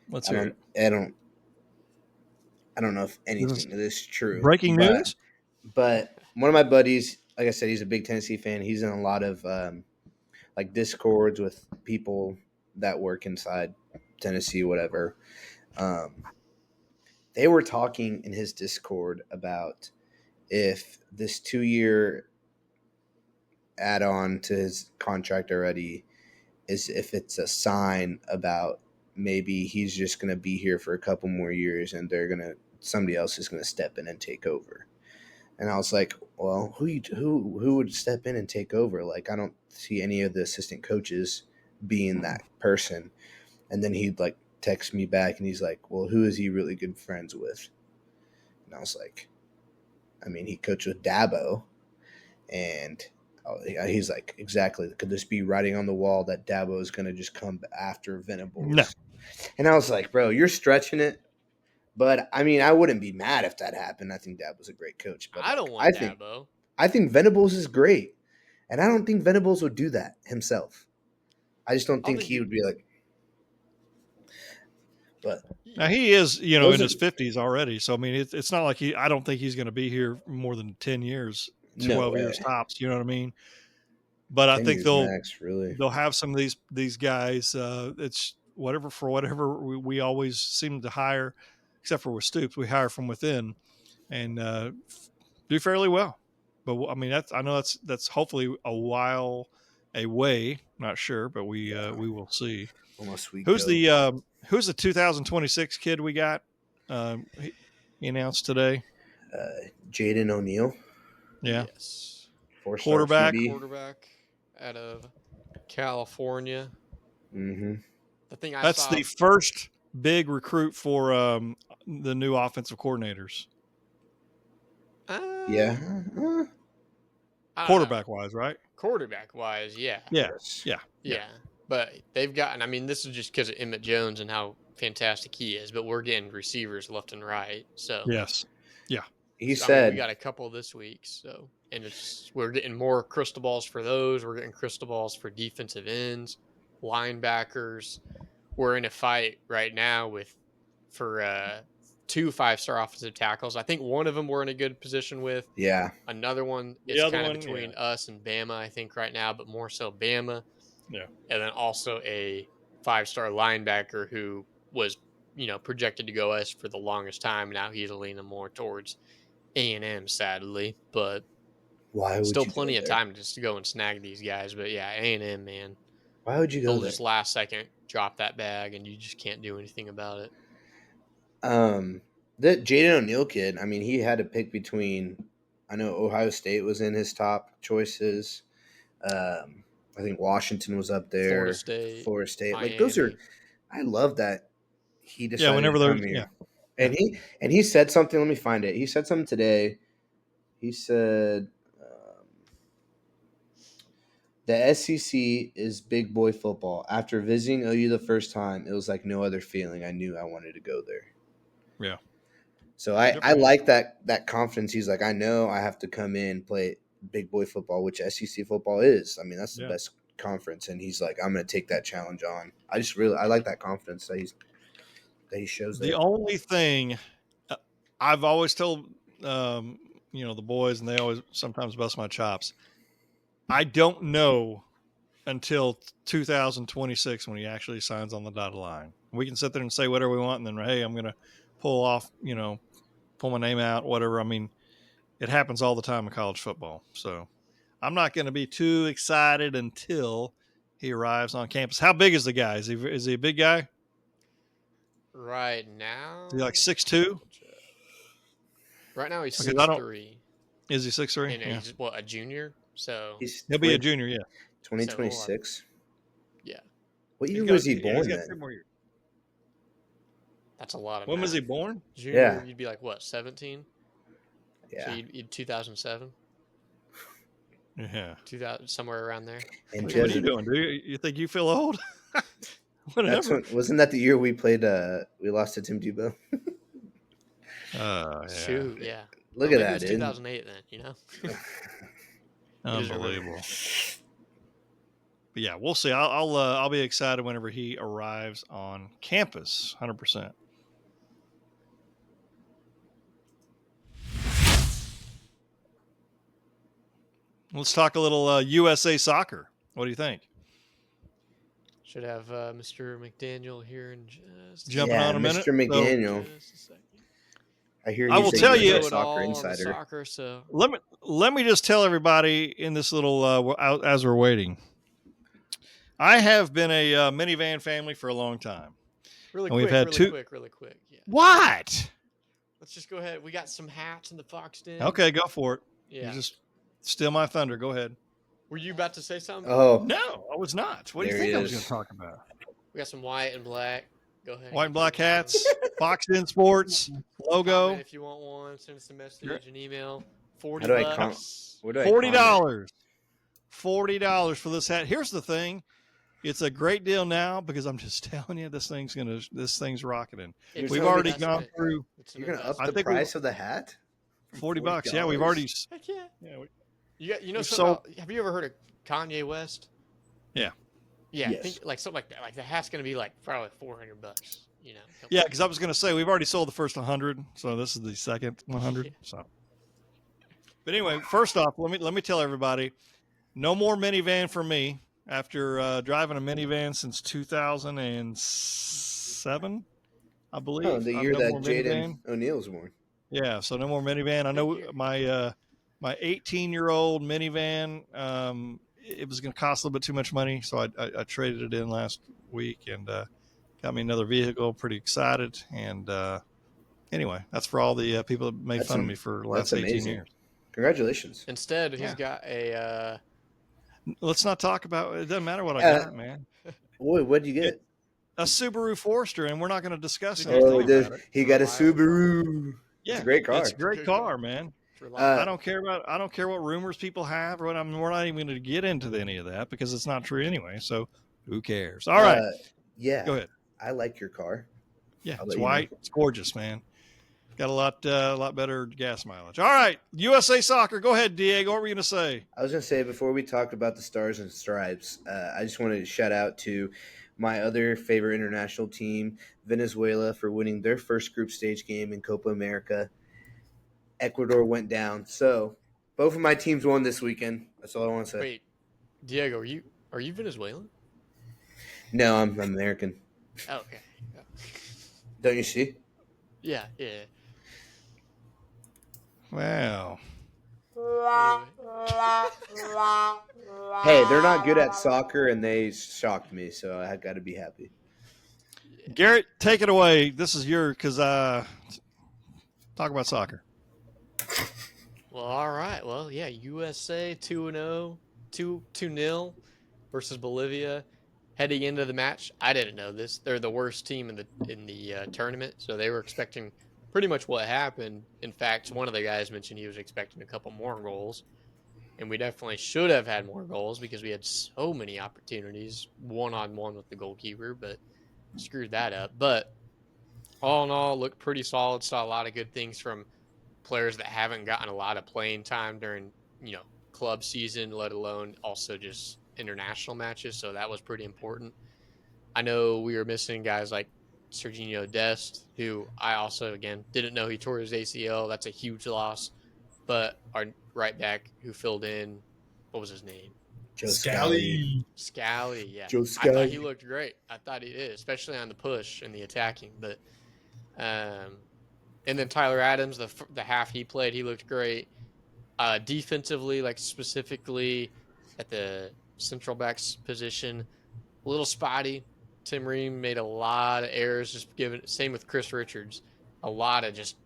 [SPEAKER 2] Let's hear it.
[SPEAKER 4] I don't know if anything of this is true.
[SPEAKER 2] Breaking news?
[SPEAKER 4] But one of my buddies, like I said, he's a big Tennessee fan. He's in a lot of discords with people that work inside Tennessee, whatever. They were talking in his Discord about if this 2-year add-on to his contract already is if it's a sign about maybe he's just going to be here for a couple more years and somebody else is going to step in and take over. And I was like, well, who would step in and take over? I don't see any of the assistant coaches being that person. And then he'd text me back and he's like, well, who is he really good friends with? And I was like, he coached with Dabo. And he's like, exactly. Could this be writing on the wall that Dabo is going to just come after Venables?
[SPEAKER 2] No.
[SPEAKER 4] And I was like, bro, you're stretching it. But, I wouldn't be mad if that happened. I think Dabo's a great coach. But
[SPEAKER 3] I don't want Dabo.
[SPEAKER 4] I think Venables is great. And I don't think Venables would do that himself. I just don't think he would be like. But
[SPEAKER 2] now he is, in his 50s already. So, it's not like I don't think he's going to be here more than 10 years, 12 years tops. You know what I mean? But I think they'll have some of these guys. It's whatever we always seem to hire. Except for with Stoops, we hire from within and do fairly well. But I know that's hopefully a while away. Not sure, but we will see. Who's the 2026 kid we got? He announced today.
[SPEAKER 4] Jaden O'Neill.
[SPEAKER 2] Yeah.
[SPEAKER 3] Yes.
[SPEAKER 2] Quarterback
[SPEAKER 3] out of California.
[SPEAKER 4] Mm-hmm.
[SPEAKER 2] That's the first big recruit for the new offensive coordinators.
[SPEAKER 4] Yeah.
[SPEAKER 2] Quarterback-wise, right?
[SPEAKER 3] Quarterback-wise, yeah.
[SPEAKER 2] Yeah.
[SPEAKER 3] But they've gotten, this is just because of Emmett Jones and how fantastic he is, but we're getting receivers left and right. So
[SPEAKER 2] yes. Yeah.
[SPEAKER 4] He said
[SPEAKER 3] we got a couple this week, and we're getting more crystal balls for those. We're getting crystal balls for defensive ends. linebackers. We're in a fight right now for 2 5-star offensive tackles. I think one of them we're in a good position with.
[SPEAKER 4] Yeah.
[SPEAKER 3] Another one
[SPEAKER 2] The
[SPEAKER 3] is
[SPEAKER 2] other
[SPEAKER 3] kind of
[SPEAKER 2] one,
[SPEAKER 3] between
[SPEAKER 2] yeah.
[SPEAKER 3] us and Bama, I think, right now, but more so Bama.
[SPEAKER 2] Yeah.
[SPEAKER 3] And then also a 5-star linebacker who was, projected to go us for the longest time. Now he's leaning more towards A&M, sadly, but
[SPEAKER 4] Why would
[SPEAKER 3] still
[SPEAKER 4] you
[SPEAKER 3] plenty
[SPEAKER 4] go
[SPEAKER 3] of
[SPEAKER 4] there?
[SPEAKER 3] time just to go and snag these guys. But yeah, A&M, man,
[SPEAKER 4] Why would you go
[SPEAKER 3] they'll
[SPEAKER 4] there?
[SPEAKER 3] just last second drop that bag, and you just can't do anything about it.
[SPEAKER 4] The Jaden O'Neill kid, I mean, he had to pick between, I know Ohio State was in his top choices. I think Washington was up there.
[SPEAKER 3] Florida State,
[SPEAKER 4] Like those are,
[SPEAKER 3] Miami.
[SPEAKER 4] I love that he decided
[SPEAKER 2] whenever
[SPEAKER 4] to
[SPEAKER 2] they're
[SPEAKER 4] come here.
[SPEAKER 2] yeah.
[SPEAKER 4] And he said something, let me find it. He said something today. He said, the SEC is big boy football. After visiting OU the first time, it was like no other feeling. I knew I wanted to go there.
[SPEAKER 2] Yeah.
[SPEAKER 4] So I like that confidence. He's like, I know I have to come in, play big boy football, which SEC football is. I mean, that's the best conference. And he's like, I'm going to take that challenge on. I like that confidence that he shows.
[SPEAKER 2] The only thing I've always told, the boys, and they always sometimes bust my chops. I don't know until 2026 when he actually signs on the dotted line. We can sit there and say whatever we want, and then, hey, I'm going to pull my name out, whatever. I mean, it happens all the time in college football. So I'm not going to be too excited until he arrives on campus. How big is the guy? Is he a big guy?
[SPEAKER 3] Right now?
[SPEAKER 2] Is he like 6'2"?
[SPEAKER 3] Right now he's
[SPEAKER 2] Because
[SPEAKER 3] 6'3".
[SPEAKER 2] Is he 6'3"?
[SPEAKER 3] And he's a junior? So
[SPEAKER 2] he'll be a junior, yeah.
[SPEAKER 4] 2026.
[SPEAKER 3] Yeah.
[SPEAKER 4] What year was he born
[SPEAKER 2] got
[SPEAKER 4] then?
[SPEAKER 2] 2 more years.
[SPEAKER 3] That's a lot of
[SPEAKER 2] When
[SPEAKER 3] math.
[SPEAKER 2] was he born?
[SPEAKER 3] Junior,
[SPEAKER 4] Yeah.
[SPEAKER 3] you'd be like, what, 17?
[SPEAKER 4] Yeah.
[SPEAKER 3] So you'd 2007?
[SPEAKER 2] Yeah.
[SPEAKER 3] 2000, somewhere around there.
[SPEAKER 4] And
[SPEAKER 2] What are you doing? Do you think you feel old? Whatever.
[SPEAKER 4] Wasn't that the year we played? We lost to Tim Tebow.
[SPEAKER 2] Yeah.
[SPEAKER 3] Shoot, yeah.
[SPEAKER 4] Look
[SPEAKER 3] Well,
[SPEAKER 4] at
[SPEAKER 3] maybe
[SPEAKER 4] that,
[SPEAKER 3] it was
[SPEAKER 4] dude.
[SPEAKER 3] 2008 then,
[SPEAKER 2] Unbelievable. But yeah, we'll see. I'll be excited whenever he arrives on campus. 100%. Let's talk a little USA soccer. What do you think?
[SPEAKER 3] Should have Mr. McDaniel here in just
[SPEAKER 2] Jumping on a minute.
[SPEAKER 4] Mr. McDaniel.
[SPEAKER 3] just a second.
[SPEAKER 4] I hear.
[SPEAKER 2] I will tell you-
[SPEAKER 4] a
[SPEAKER 3] Do it all
[SPEAKER 4] soccer
[SPEAKER 3] on the
[SPEAKER 4] insider.
[SPEAKER 3] Soccer, so
[SPEAKER 2] Let me just tell everybody in this little as we're waiting. I have been a minivan family for a long time.
[SPEAKER 3] really
[SPEAKER 2] And we've
[SPEAKER 3] quick,
[SPEAKER 2] had
[SPEAKER 3] really quick. Yeah.
[SPEAKER 2] What?
[SPEAKER 3] Let's just go ahead. We got some hats in the Fox Den.
[SPEAKER 2] Okay, go for it.
[SPEAKER 3] Yeah.
[SPEAKER 2] You just steal my thunder. Go ahead.
[SPEAKER 3] Were you about to say something?
[SPEAKER 4] Oh,
[SPEAKER 2] No, I was not. What do you
[SPEAKER 4] There
[SPEAKER 2] think
[SPEAKER 4] he
[SPEAKER 2] I was
[SPEAKER 4] is.
[SPEAKER 2] going to talk about?
[SPEAKER 3] We got some white and black. Go ahead.
[SPEAKER 2] White and black hats, Fox Den Sports logo,
[SPEAKER 3] Comment if you want one, send us a message, an email. $40.
[SPEAKER 4] How do I where do I
[SPEAKER 2] $40. $40 for this hat. Here's the thing. It's a great deal now because I'm just telling you, this thing's rocketing.
[SPEAKER 3] It's
[SPEAKER 2] We've
[SPEAKER 3] an
[SPEAKER 2] already
[SPEAKER 3] investment.
[SPEAKER 2] gone through
[SPEAKER 3] It's an
[SPEAKER 4] You're gonna up
[SPEAKER 3] investment.
[SPEAKER 2] I
[SPEAKER 4] the
[SPEAKER 2] think
[SPEAKER 4] price of the hat?
[SPEAKER 2] $40. Yeah, we've already.
[SPEAKER 3] Heck yeah.
[SPEAKER 2] Yeah,
[SPEAKER 3] You know
[SPEAKER 2] We've
[SPEAKER 3] something about, have you ever heard of Kanye West?
[SPEAKER 2] Yeah.
[SPEAKER 3] Yeah,
[SPEAKER 4] Yes.
[SPEAKER 3] I think like something like that. Like the hat's gonna be like probably $400, you know.
[SPEAKER 2] yeah, because I was going to say we've already sold the first 100, so this is the second 100.
[SPEAKER 3] Yeah.
[SPEAKER 2] So, but anyway, first off, let me tell everybody, no more minivan for me. After driving a minivan since 2007, I believe.
[SPEAKER 4] Oh, the year
[SPEAKER 2] No
[SPEAKER 4] that
[SPEAKER 2] more
[SPEAKER 4] Jaden
[SPEAKER 2] minivan.
[SPEAKER 4] O'Neill was born.
[SPEAKER 2] Yeah, so no more minivan. I know my 18-year-old minivan. It was going to cost a little bit too much money, so I traded it in last week and got me another vehicle. Pretty excited. And anyway, that's for all the people that made fun of me for the last 18 years.
[SPEAKER 4] Congratulations.
[SPEAKER 3] Instead,
[SPEAKER 2] Yeah.
[SPEAKER 3] he's got a
[SPEAKER 2] Let's not talk about it. It doesn't matter what I got, man.
[SPEAKER 4] Boy, what'd you get?
[SPEAKER 2] A Subaru Forester, and we're not going to discuss
[SPEAKER 3] Oh,
[SPEAKER 2] anything about it.
[SPEAKER 4] He got a Subaru.
[SPEAKER 2] Yeah,
[SPEAKER 4] It's a great car.
[SPEAKER 2] It's a great car, man.
[SPEAKER 3] for
[SPEAKER 2] I don't care what rumors people have. Or what we're not even going to get into any of that because it's not true anyway. So who cares? All right,
[SPEAKER 4] Yeah.
[SPEAKER 2] go ahead.
[SPEAKER 4] I like your car.
[SPEAKER 2] Yeah,
[SPEAKER 4] I'll
[SPEAKER 2] it's
[SPEAKER 4] let you
[SPEAKER 2] white. It's gorgeous, man. Got a lot better gas mileage. All right, USA Soccer. Go ahead, Diego. What were you going to say?
[SPEAKER 4] I was going to say, before we talk about the Stars and Stripes, I just wanted to shout out to my other favorite international team, Venezuela, for winning their first group stage game in Copa America. Ecuador went down. So both of my teams won this weekend. That's all I want to say.
[SPEAKER 3] Wait, Diego, are you Venezuelan?
[SPEAKER 4] No, I'm American.
[SPEAKER 3] Oh, okay. Oh.
[SPEAKER 4] Don't you see?
[SPEAKER 3] Yeah.
[SPEAKER 2] Wow.
[SPEAKER 4] Hey, they're not good at soccer, and they shocked me, so I got to be happy.
[SPEAKER 2] Garrett, take it away. This is your because talk about soccer.
[SPEAKER 3] Well, all right. Well, yeah, USA 2-0, 2-0 versus Bolivia. Heading into the match, I didn't know this. They're the worst team in the tournament, so they were expecting pretty much what happened. In fact, one of the guys mentioned he was expecting a couple more goals, and we definitely should have had more goals because we had so many opportunities one-on-one with the goalkeeper, but screwed that up. But all in all, looked pretty solid. Saw a lot of good things from players that haven't gotten a lot of playing time during, club season, let alone also just international matches. So that was pretty important. I know we were missing guys like Serginho Dest, who I also, again, didn't know he tore his ACL. That's a huge loss. But our right back who filled in, what was his name?
[SPEAKER 4] Joe Scally.
[SPEAKER 3] Scally, yeah.
[SPEAKER 4] Joe
[SPEAKER 3] I
[SPEAKER 4] Scally.
[SPEAKER 3] thought he looked great. I thought he did, especially on the push and the attacking. But and then Tyler Adams, the half he played, he looked great. Defensively, like specifically at the central back's position, a little spotty. Tim Ream made a lot of errors, just same with Chris Richards. A lot of just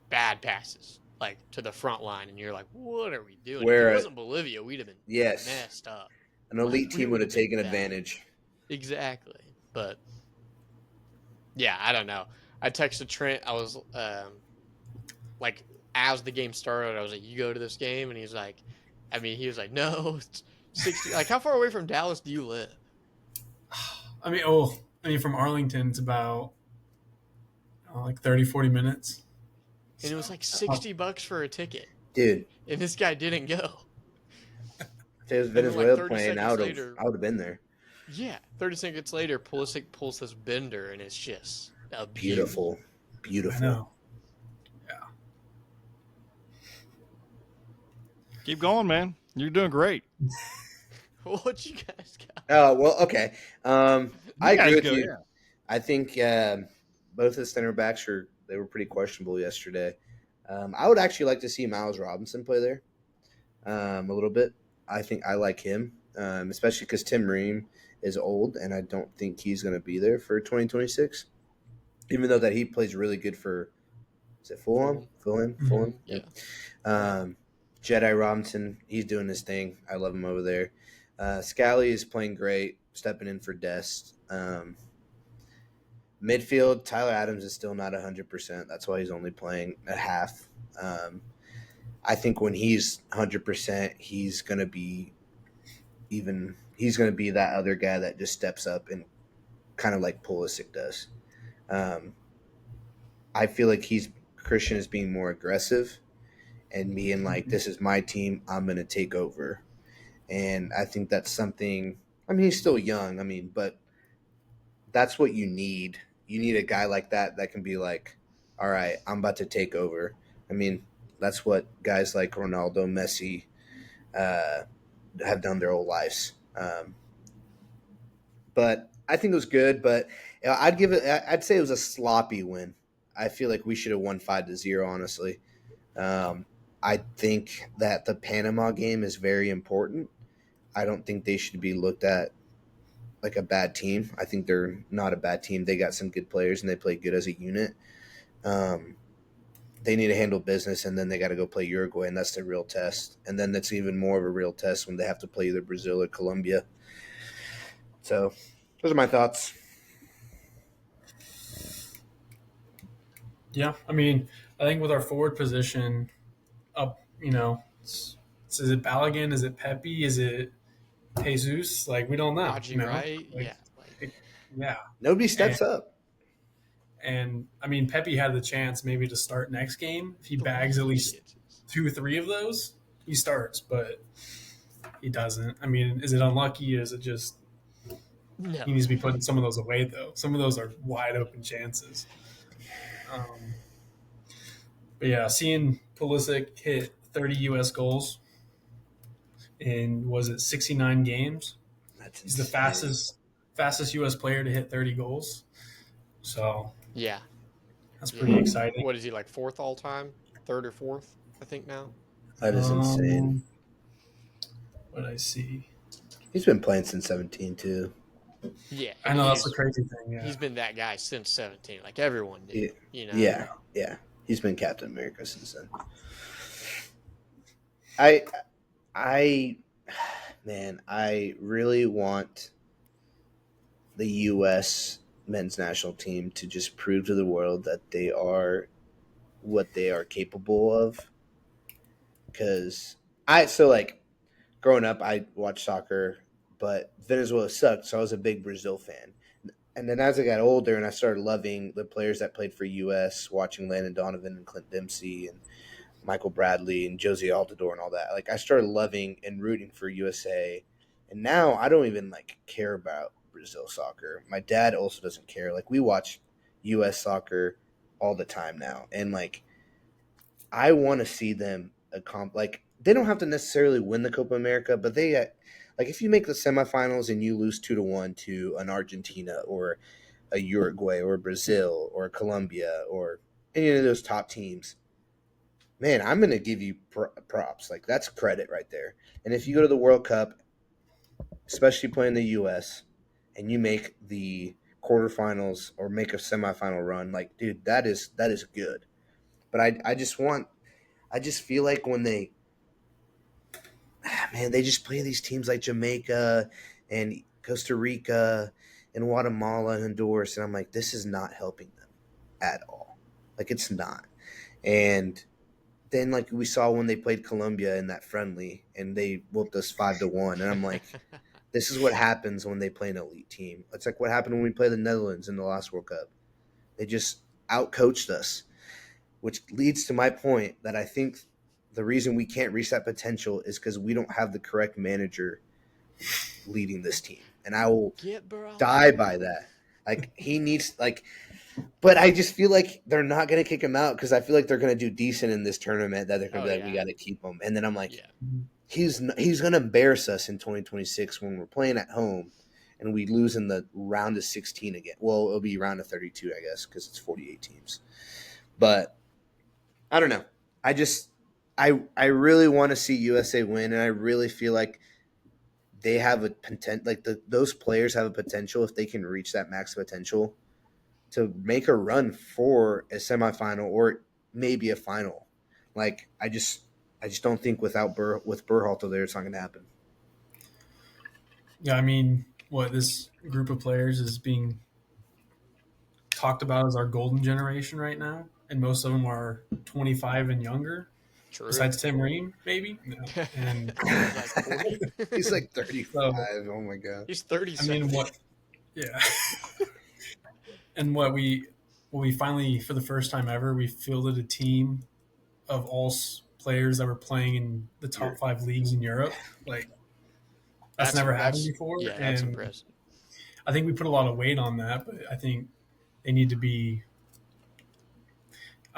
[SPEAKER 3] bad passes, like to the front line, and you're like, what are we doing? If it wasn't Bolivia, we'd have been messed up.
[SPEAKER 4] An elite team would have taken advantage.
[SPEAKER 3] Exactly. But yeah, I don't know. I texted Trent. I was as the game started, I was like, you go to this game? And he was like, no, it's 60. Like, how far away from Dallas do you live?
[SPEAKER 5] From Arlington, it's about 30, 40 minutes.
[SPEAKER 3] And it was like $60 for a ticket.
[SPEAKER 4] Dude.
[SPEAKER 3] And this guy didn't go.
[SPEAKER 4] If it was Venezuela playing, I would have been there.
[SPEAKER 3] Yeah. 30 seconds later, Pulisic pulls this bender, and it's just a
[SPEAKER 4] beautiful.
[SPEAKER 5] I know. Yeah.
[SPEAKER 2] Keep going, man. You're doing great.
[SPEAKER 3] What you guys got?
[SPEAKER 4] Oh, well, okay. I agree with you.
[SPEAKER 2] Yeah.
[SPEAKER 4] I think both the center backs were pretty questionable yesterday. I would actually like to see Miles Robinson play there a little bit. I think I like him, especially because Tim Ream is old, and I don't think he's going to be there for 2026. Even though that he plays really good for, is it Fulham? Fulham?
[SPEAKER 3] Yeah.
[SPEAKER 4] Jedi Robinson, he's doing his thing. I love him over there. Scally is playing great, stepping in for Dest. Midfield, Tyler Adams is still not 100%. That's why he's only playing a half. I think when he's 100%, he's going to be that other guy that just steps up and kind of like Pulisic does. I feel like Christian is being more aggressive and being like, this is my team, I'm going to take over. And I think that's something, he's still young, but that's what you need. You need a guy like that can be like, all right, I'm about to take over. That's what guys like Ronaldo, Messi have done their whole lives. But I think it was good, but I'd say it was a sloppy win. I feel like we should have won 5-0, honestly. I think that the Panama game is very important. I don't think they should be looked at like a bad team. I think they're not a bad team. They got some good players, and they play good as a unit. They need to handle business, and then they got to go play Uruguay, and that's the real test. And then that's even more of a real test when they have to play either Brazil or Colombia. So those are my thoughts.
[SPEAKER 5] Yeah, I think with our forward position up, is it Balogun? Is it Pepe? Is it Jesus? We don't know.
[SPEAKER 3] Raji, right?
[SPEAKER 5] Yeah.
[SPEAKER 4] Nobody steps up.
[SPEAKER 5] And I mean, Pepe had the chance maybe to start next game. If he bags at least 2 or 3 of those, he starts, but he doesn't. I mean, is it unlucky? Is it just
[SPEAKER 3] No.
[SPEAKER 5] he needs to be putting some of those away, though? Some of those are wide open chances. But yeah, seeing Pulisic hit 30 U.S. goals in, was it 69 games? He's the fastest U.S. player to hit 30 goals. So
[SPEAKER 3] Yeah.
[SPEAKER 5] that's pretty exciting.
[SPEAKER 3] What is he, like, 4th all time? 3rd or 4th, I think now?
[SPEAKER 4] That is insane.
[SPEAKER 5] What I see.
[SPEAKER 4] He's been playing since 17 too.
[SPEAKER 3] Yeah.
[SPEAKER 5] I know that's the crazy thing. Yeah.
[SPEAKER 3] He's been that guy since 17. Like, everyone did. You know?
[SPEAKER 4] Yeah. He's been Captain America since then. I really want the U.S. men's national team to just prove to the world that they are what they are capable of. Because growing up, I watched soccer, but Venezuela sucked, so I was a big Brazil fan. And then as I got older and I started loving the players that played for U.S., watching Landon Donovan and Clint Dempsey and Michael Bradley and Josie Altidore and all that, like I started loving and rooting for USA. And now I don't even care about Brazil soccer. My dad also doesn't care. Like, we watch U.S. soccer all the time now. And I want to see them they don't have to necessarily win the Copa America, but they if you make the semifinals and you lose 2-1 to an Argentina or a Uruguay or Brazil or Colombia or any of those top teams, man, I'm going to give you props. Like, that's credit right there. And if you go to the World Cup, especially playing the U.S., and you make the quarterfinals or make a semifinal run, dude, that is good. But I just feel like when they just play these teams like Jamaica and Costa Rica and Guatemala and Honduras, and I'm like, this is not helping them at all. It's not. And then we saw when they played Colombia in that friendly and they whooped us 5-1, and I'm like, this is what happens when they play an elite team. It's like what happened when we played the Netherlands in the last World Cup. They just outcoached us, which leads to my point that I think the reason we can't reach that potential is because we don't have the correct manager leading this team. And I will die by that. He needs but I just feel like they're not going to kick him out because I feel like they're going to do decent in this tournament, that they're going to be we got to keep him. And then I'm like, he's going to embarrass us in 2026 when we're playing at home and we lose in the round of 16 again. Well, it'll be round of 32, I guess, because it's 48 teams. But I don't know. I really want to see USA win, and I really feel like they have a potential. Those players have a potential, if they can reach that max potential, to make a run for a semifinal or maybe a final. I just don't think with Berhalter there, it's not going to happen.
[SPEAKER 5] Yeah, I mean, this group of players is being talked about as our golden generation right now, and most of them are 25 and younger.
[SPEAKER 3] True.
[SPEAKER 5] Besides Tim Ream, maybe. No. And
[SPEAKER 4] he's 35. Oh my god.
[SPEAKER 3] He's 30.
[SPEAKER 5] I mean, what? Yeah. And what we finally, for the first time ever, we fielded a team of all players that were playing in the top 5 leagues in Europe. That's never happened before.
[SPEAKER 3] Yeah, that's impressive.
[SPEAKER 5] I think we put a lot of weight on that, but I think they need to be.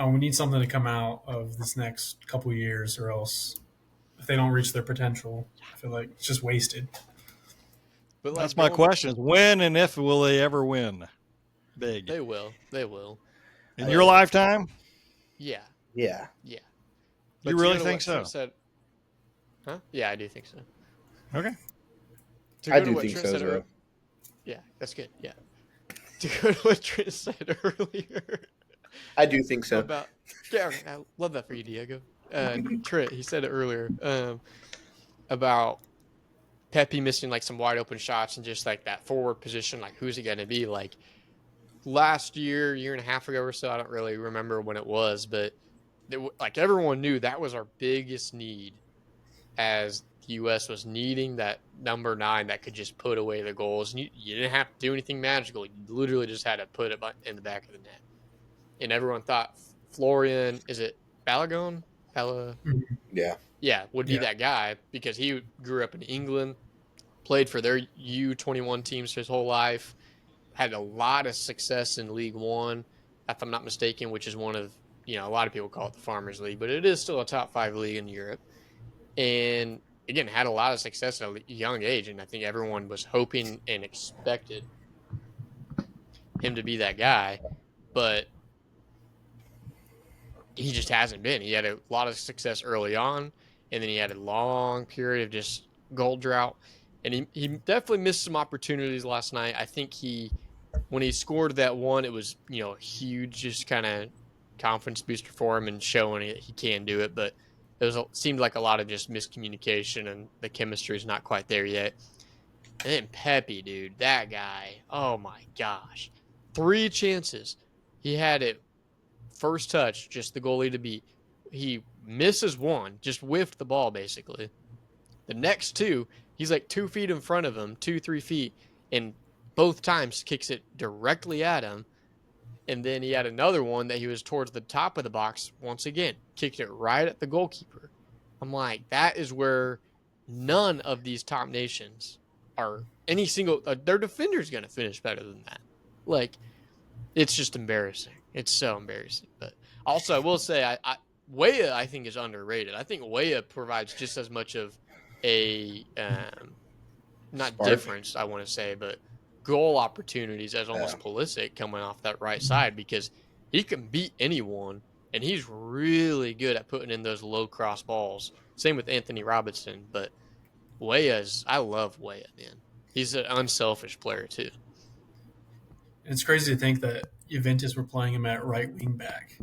[SPEAKER 5] We need something to come out of this next couple of years, or else if they don't reach their potential, I feel like it's just wasted.
[SPEAKER 2] But that's my question: is when and if will they ever win big?
[SPEAKER 3] They will.
[SPEAKER 2] In your lifetime?
[SPEAKER 3] Yeah.
[SPEAKER 4] Yeah.
[SPEAKER 3] Yeah.
[SPEAKER 2] You really think so?
[SPEAKER 3] Huh? Yeah, I do think so.
[SPEAKER 2] Okay.
[SPEAKER 4] I do think so as well.
[SPEAKER 3] Yeah, that's good. Yeah. To go to what Trent said earlier.
[SPEAKER 4] I do think so.
[SPEAKER 3] I love that for you, Diego. Trent, he said it earlier about Pepe missing some wide open shots and just that forward position. Who's it going to be? Last year and a half ago or so, I don't really remember when it was, but everyone knew that was our biggest need, as the U.S. was needing that number 9 that could just put away the goals. And you didn't have to do anything magical. You literally just had to put it in the back of the net. and everyone thought Florian, is it Balogun?
[SPEAKER 4] Yeah.
[SPEAKER 3] Would be that guy because he grew up in England, played for their U21 teams his whole life, had a lot of success in League One, if I'm not mistaken, which is one of, a lot of people call it the Farmers League, but it is still a top 5 league in Europe. And again, had a lot of success at a young age, and I think everyone was hoping and expected him to be that guy, but he just hasn't been. He had a lot of success early on, and then he had a long period of just goal drought, and he definitely missed some opportunities last night. I think when he scored that one, it was, a huge just kind of confidence booster for him and showing that he can do it, but seemed like a lot of just miscommunication, and the chemistry is not quite there yet. And then Pepe, dude, that guy, oh my gosh. 3 chances. He had it first touch, just the goalie to beat. He misses one, just whiffed the ball basically. The next 2, he's like 2 feet in front of him, 2-3 feet, and both times kicks it directly at him. And then he had another one that he was towards the top of the box once again, kicked it right at the goalkeeper. I'm like, that is where none of these top nations are any single their defender's going to finish better than that. Like, it's just embarrassing. It's so embarrassing. But also, I will say, Weah, I think, is underrated. I think Weah provides just as much of a not
[SPEAKER 4] Spark.
[SPEAKER 3] difference, I want to say, but goal opportunities as almost Pulisic coming off that right side, because he can beat anyone, and he's really good at putting in those low cross balls. Same with Anthony Robinson, but I love Weah, man. He's an unselfish player too.
[SPEAKER 5] It's crazy to think that Juventus were playing him at right wing back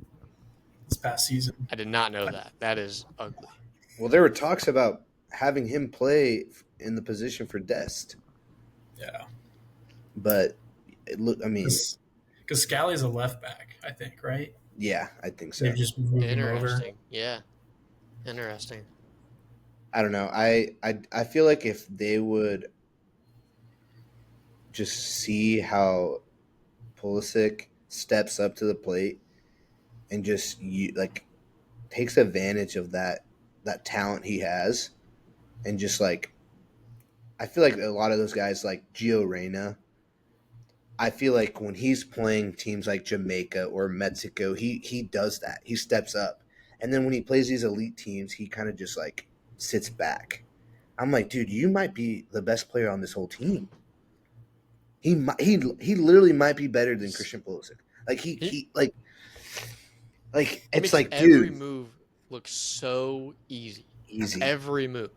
[SPEAKER 5] this past season.
[SPEAKER 3] I did not know that. That is ugly.
[SPEAKER 4] Well, there were talks about having him play in the position for Dest.
[SPEAKER 5] Yeah.
[SPEAKER 4] But,
[SPEAKER 5] because Scally's a left back, I think, right?
[SPEAKER 4] Yeah, I think so.
[SPEAKER 5] They've just moved him over.
[SPEAKER 3] Interesting. Yeah. Interesting.
[SPEAKER 4] I don't know. I feel like if they would just see how Pulisic steps up to the plate and just takes advantage of that talent he has, and just I feel like a lot of those guys like Gio Reyna, I feel like when he's playing teams like Jamaica or Mexico, he does that. He steps up. And then when he plays these elite teams, he kind of just sits back. I'm like, dude, you might be the best player on this whole team. He literally might be better than Christian Pulisic. It's like, dude,
[SPEAKER 3] every move looks so easy. Every move.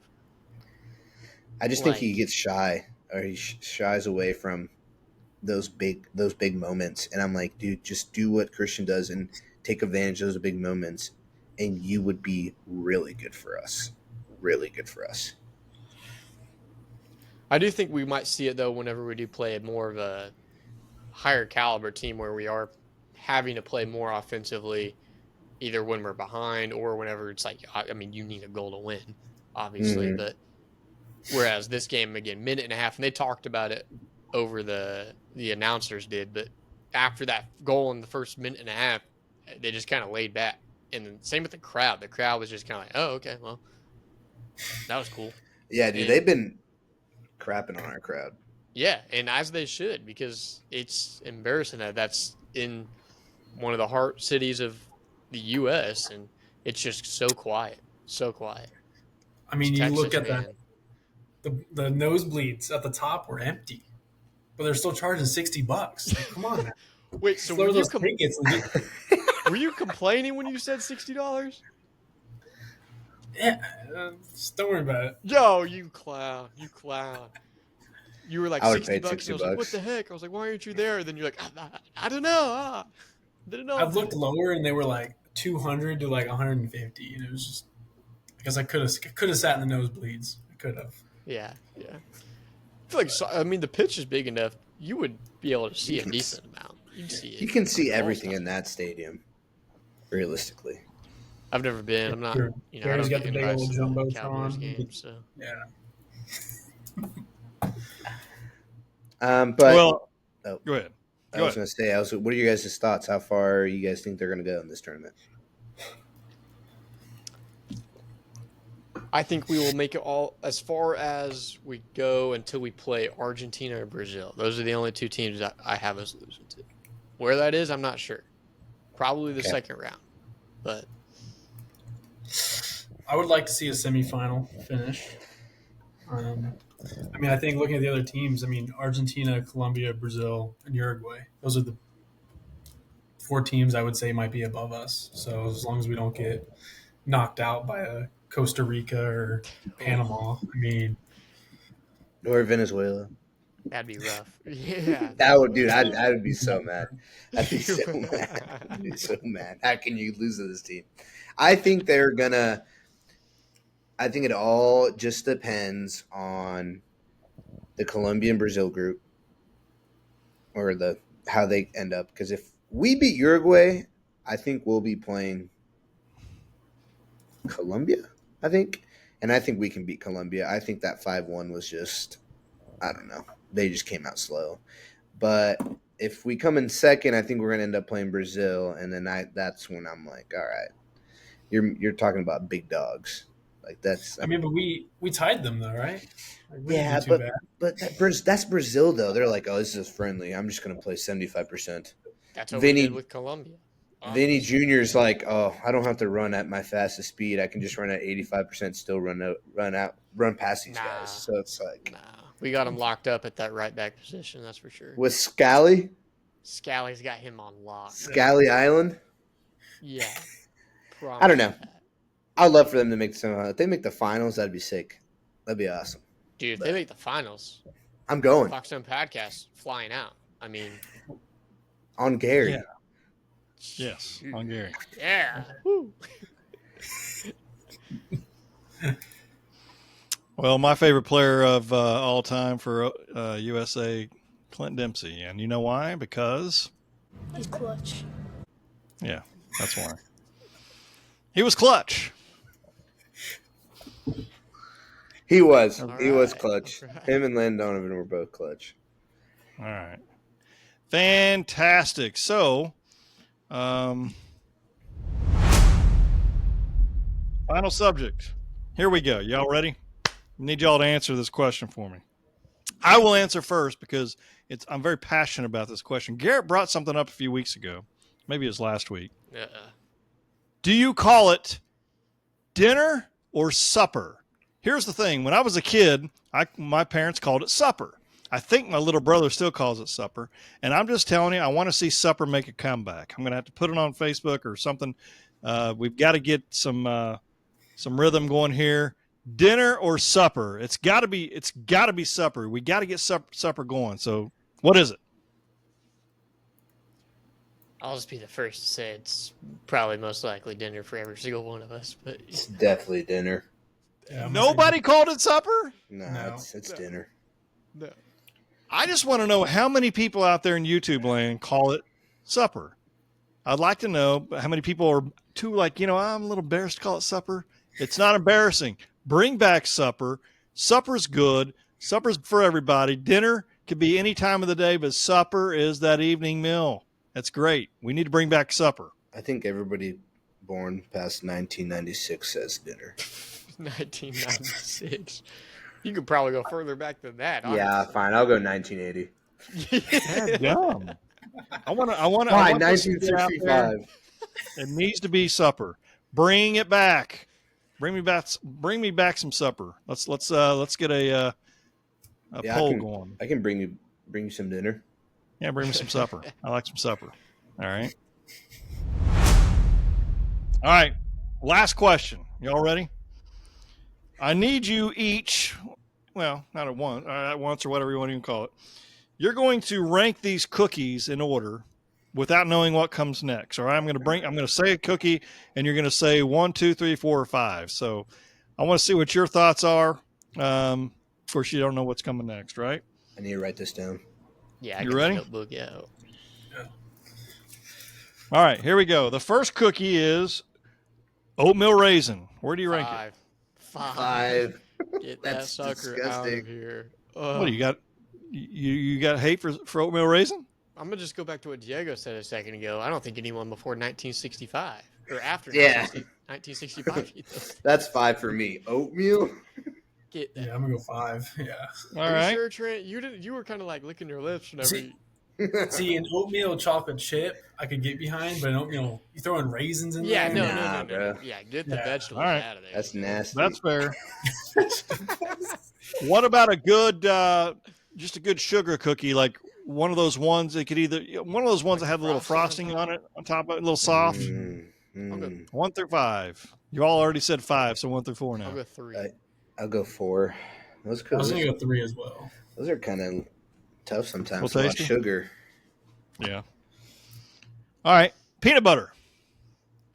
[SPEAKER 4] I just think he gets shy, or he shies away from those big moments. And I'm like, dude, just do what Christian does and take advantage of those big moments, and you would be really good for us. Really good for us.
[SPEAKER 3] I do think we might see it, though, whenever we do play more of a higher caliber team where we are having to play more offensively, either when we're behind or whenever it's you need a goal to win, obviously. Mm-hmm. But whereas this game, again, minute and a half, and they talked about it over the announcers did, but after that goal in the first minute and a half, they just kind of laid back. And then same with the crowd. The crowd was just kind of like, oh, okay, well, that was cool.
[SPEAKER 4] Yeah, dude, they've been crapping on our crowd.
[SPEAKER 3] Yeah, and as they should, because it's embarrassing that that's in one of the heart cities of the U.S., and it's just so quiet. So quiet.
[SPEAKER 5] I mean, you look at that. The nosebleeds at the top were empty, but they're still charging $60. Come on, man.
[SPEAKER 3] Wait, so were you complaining when you said $60?
[SPEAKER 5] Yeah, just don't worry about it.
[SPEAKER 3] Yo, you clown. You were like $60.
[SPEAKER 4] $60.
[SPEAKER 3] I was like, what the heck? I was like, why aren't you there? And then you're like, I don't know. Didn't know.
[SPEAKER 5] I've looked lower, and they were like 200 to like 150, and it was just because I could have sat in the nosebleeds. I could have.
[SPEAKER 3] Yeah. I feel like the pitch is big enough. You would be able to see a decent amount. You'd see it.
[SPEAKER 4] You can see everything in that stadium, realistically.
[SPEAKER 3] I've never been. I'm not.
[SPEAKER 5] Garrett's got the big old
[SPEAKER 3] Cowboys games, so.
[SPEAKER 5] Yeah.
[SPEAKER 4] But
[SPEAKER 2] go ahead.
[SPEAKER 4] I was going to say, what are your guys' thoughts? How far you guys think they're going to go in this tournament?
[SPEAKER 3] I think we will make it all as far as we go until we play Argentina or Brazil. Those are the only two teams that I have us losing to. Where that is, I'm not sure. Probably the second round. But
[SPEAKER 5] I would like to see a semifinal finish. I think looking at the other teams, Argentina, Colombia, Brazil, and Uruguay. Those are the 4 teams I would say might be above us. So as long as we don't get knocked out by a Costa Rica or Panama,
[SPEAKER 4] Or Venezuela.
[SPEAKER 3] that'd be rough. Yeah.
[SPEAKER 4] That would, dude, I would be so mad. I'd be so mad. I'd be so mad. How can you lose to this team? I think it all just depends on the Colombia and Brazil group or how they end up. Because if we beat Uruguay, I think we'll be playing Colombia, I think. And I think we can beat Colombia. I think that 5-1 was just, I don't know. They just came out slow. But if we come in second, I think we're going to end up playing Brazil. And then that's when I'm like, all right, you're talking about big dogs. Like that's.
[SPEAKER 5] but we tied them though, right?
[SPEAKER 4] Yeah, but that's Brazil though. They're like, oh, this is friendly. I'm just going to play 75%.
[SPEAKER 3] That's what we did with Colombia.
[SPEAKER 4] Vinny Jr.'s like, oh, I don't have to run at my fastest speed. I can just run at 85%, still run past these guys. So it's like,
[SPEAKER 3] we got him locked up at that right back position. That's for sure.
[SPEAKER 4] With Scally,
[SPEAKER 3] Scally's got him on lock.
[SPEAKER 4] Scally Island.
[SPEAKER 3] Yeah,
[SPEAKER 4] I don't know. I'd love for them to make the semifinals. If they make the finals, that'd be sick. That'd be awesome.
[SPEAKER 3] Dude, if they make the finals,
[SPEAKER 4] I'm going.
[SPEAKER 3] Fox Stone Podcast flying out.
[SPEAKER 4] On Gary.
[SPEAKER 2] Yeah. Yes, on Gary.
[SPEAKER 3] Yeah. Woo.
[SPEAKER 2] Well, my favorite player of all time for USA, Clint Dempsey. And you know why? Because
[SPEAKER 6] he's clutch.
[SPEAKER 2] Yeah, that's why. He was clutch.
[SPEAKER 4] He was.
[SPEAKER 3] All
[SPEAKER 4] He was
[SPEAKER 3] right.
[SPEAKER 4] clutch.
[SPEAKER 3] All right.
[SPEAKER 4] Him and Len Donovan were both clutch.
[SPEAKER 2] All right. Fantastic. So, final subject. Here we go. Y'all ready? I need y'all to answer this question for me. I will answer first because I'm very passionate about this question. Garrett brought something up a few weeks ago. Maybe it was last week. Do you call it dinner or supper? Here's the thing. When I was a kid, my parents called it supper. I think my little brother still calls it supper. And I'm just telling you, I want to see supper make a comeback. I'm going to have to put it on Facebook or something. We've got to get some rhythm going here. Dinner or supper? It's got to be supper. We got to get supper going. So what is it?
[SPEAKER 3] I'll just be the first to say it's probably most likely dinner for every single one of us. But
[SPEAKER 4] It's definitely dinner.
[SPEAKER 5] Yeah,
[SPEAKER 2] Nobody called it supper?
[SPEAKER 4] No. It's dinner.
[SPEAKER 2] No. I just want to know how many people out there in YouTube land call it supper. I'd like to know how many people are too I'm a little embarrassed to call it supper. It's not embarrassing. Bring back supper. Supper's good. Supper's for everybody. Dinner could be any time of the day, but supper is that evening meal. That's great. We need to bring back supper.
[SPEAKER 4] I think everybody born past 1996 says dinner.
[SPEAKER 3] 1996. You could probably go further back than that.
[SPEAKER 4] Yeah, fine. I'll go 1980.
[SPEAKER 2] Dumb. I want
[SPEAKER 4] Fine,
[SPEAKER 2] this to get out there.
[SPEAKER 4] 1965.
[SPEAKER 2] It needs to be supper. Bring it back. Bring me back some supper. Let's get a poll going.
[SPEAKER 4] I can bring you some dinner.
[SPEAKER 2] Yeah, bring me some supper. I like some supper. All right. All right. Last question. Y'all ready? I need you each, well, not at once or whatever you want to even call it. You're going to rank these cookies in order without knowing what comes next. All right. I'm going to say a cookie and you're going to say 1, 2, 3, 4, or 5. So I want to see what your thoughts are. Of course, you don't know what's coming next, right?
[SPEAKER 4] I need to write this down.
[SPEAKER 3] Yeah, I
[SPEAKER 2] You
[SPEAKER 3] got
[SPEAKER 2] ready?
[SPEAKER 3] my notebook out.
[SPEAKER 2] All right, here we go. The first cookie is oatmeal raisin. Where do you rank it?
[SPEAKER 3] 5. Get that
[SPEAKER 4] That's
[SPEAKER 3] sucker out
[SPEAKER 4] disgusting.
[SPEAKER 3] of here.
[SPEAKER 2] What do you got? You got hate for oatmeal raisin?
[SPEAKER 3] I'm gonna just go back to what Diego said a second ago. I don't think anyone before 1965 or after
[SPEAKER 4] Yeah.
[SPEAKER 3] 1965 eat those.
[SPEAKER 4] That's 5 for me. Oatmeal.
[SPEAKER 3] Get that.
[SPEAKER 5] Yeah, I'm gonna go 5. Yeah.
[SPEAKER 2] All
[SPEAKER 3] Are
[SPEAKER 2] right.
[SPEAKER 3] you sure, Trent? You were kind of like licking your lips whenever.
[SPEAKER 5] See- See, an oatmeal chocolate chip I could get behind, but an oatmeal you throw in raisins in
[SPEAKER 3] Yeah,
[SPEAKER 5] there.
[SPEAKER 3] no.
[SPEAKER 4] bro.
[SPEAKER 3] Yeah, get the
[SPEAKER 5] Yeah.
[SPEAKER 3] vegetables
[SPEAKER 2] All right.
[SPEAKER 3] out of there.
[SPEAKER 4] That's nasty.
[SPEAKER 2] That's fair. What about a good, just a good sugar cookie, like one of those ones that could one of those ones that have a little frosting on it on top of it, a little soft.
[SPEAKER 3] I'll go,
[SPEAKER 2] 1 through 5. You all already said 5, so 1 through 4 now.
[SPEAKER 3] I'll go 3.
[SPEAKER 4] I'll go 4. Those
[SPEAKER 5] I was gonna go 3 as well.
[SPEAKER 4] Those are kind of tough sometimes.
[SPEAKER 2] Well,
[SPEAKER 4] A lot of
[SPEAKER 2] tasty.
[SPEAKER 4] sugar.
[SPEAKER 2] Yeah. All right. Peanut butter.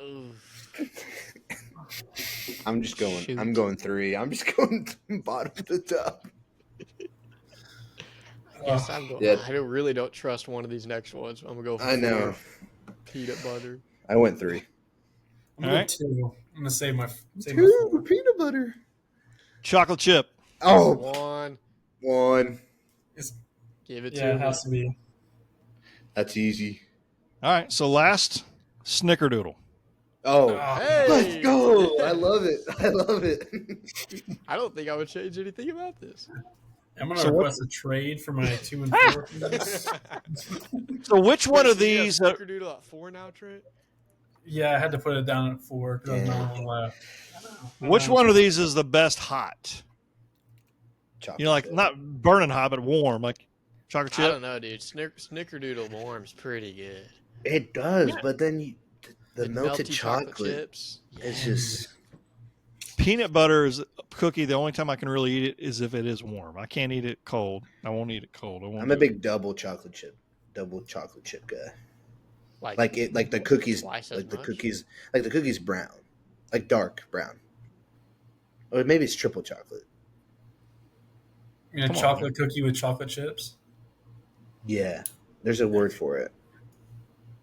[SPEAKER 3] Ooh.
[SPEAKER 4] I'm just going.
[SPEAKER 3] Shoot.
[SPEAKER 4] I'm going 3. I'm just going bottom to top.
[SPEAKER 3] Yes, I'm going.
[SPEAKER 4] Yeah.
[SPEAKER 3] I really don't trust one of these next ones. I'm gonna go.
[SPEAKER 4] I know.
[SPEAKER 3] 4. Peanut butter.
[SPEAKER 4] I went 3.
[SPEAKER 5] I'm gonna
[SPEAKER 2] All right.
[SPEAKER 5] go 2. I'm gonna save my
[SPEAKER 4] 2 peanut butter.
[SPEAKER 2] Chocolate chip.
[SPEAKER 4] Oh,
[SPEAKER 3] 1.
[SPEAKER 4] 1.
[SPEAKER 3] Give it
[SPEAKER 5] Yeah,
[SPEAKER 3] to
[SPEAKER 5] it has to be.
[SPEAKER 4] That's easy.
[SPEAKER 2] All right. So last, snickerdoodle.
[SPEAKER 4] Oh,
[SPEAKER 3] Hey!
[SPEAKER 4] let's go! I love it. I love it.
[SPEAKER 3] I don't think I would change anything about this.
[SPEAKER 5] I'm gonna
[SPEAKER 2] So
[SPEAKER 5] request a trade for my 2 and 4. teams.
[SPEAKER 2] So which one
[SPEAKER 3] Wait,
[SPEAKER 2] of
[SPEAKER 3] so you have
[SPEAKER 2] these?
[SPEAKER 3] Snickerdoodle at 4 now, Trent?
[SPEAKER 5] Yeah, I had to put it down at 4 because I was not left.
[SPEAKER 2] Which one of these is the best hot?
[SPEAKER 4] Chocolate
[SPEAKER 2] You know, like
[SPEAKER 4] chip.
[SPEAKER 2] not burning hot, but warm, like chocolate
[SPEAKER 3] I
[SPEAKER 2] chip.
[SPEAKER 3] don't know, dude. Snickerdoodle warm's pretty good.
[SPEAKER 4] It does, but then the melted
[SPEAKER 3] melty
[SPEAKER 4] chocolate
[SPEAKER 3] chips.
[SPEAKER 4] is just.
[SPEAKER 2] Peanut butter is a cookie. The only time I can really eat it is if it is warm. I can't eat it cold. I won't eat it cold. I won't
[SPEAKER 4] I'm a
[SPEAKER 2] do
[SPEAKER 4] big double chocolate chip guy. Like the cookies,
[SPEAKER 3] twice as
[SPEAKER 4] like the
[SPEAKER 3] much?
[SPEAKER 4] cookies brown, like dark brown, or maybe it's triple chocolate.
[SPEAKER 5] You know,
[SPEAKER 2] Come on,
[SPEAKER 5] chocolate cookie with chocolate chips.
[SPEAKER 4] Yeah, there's a word for it.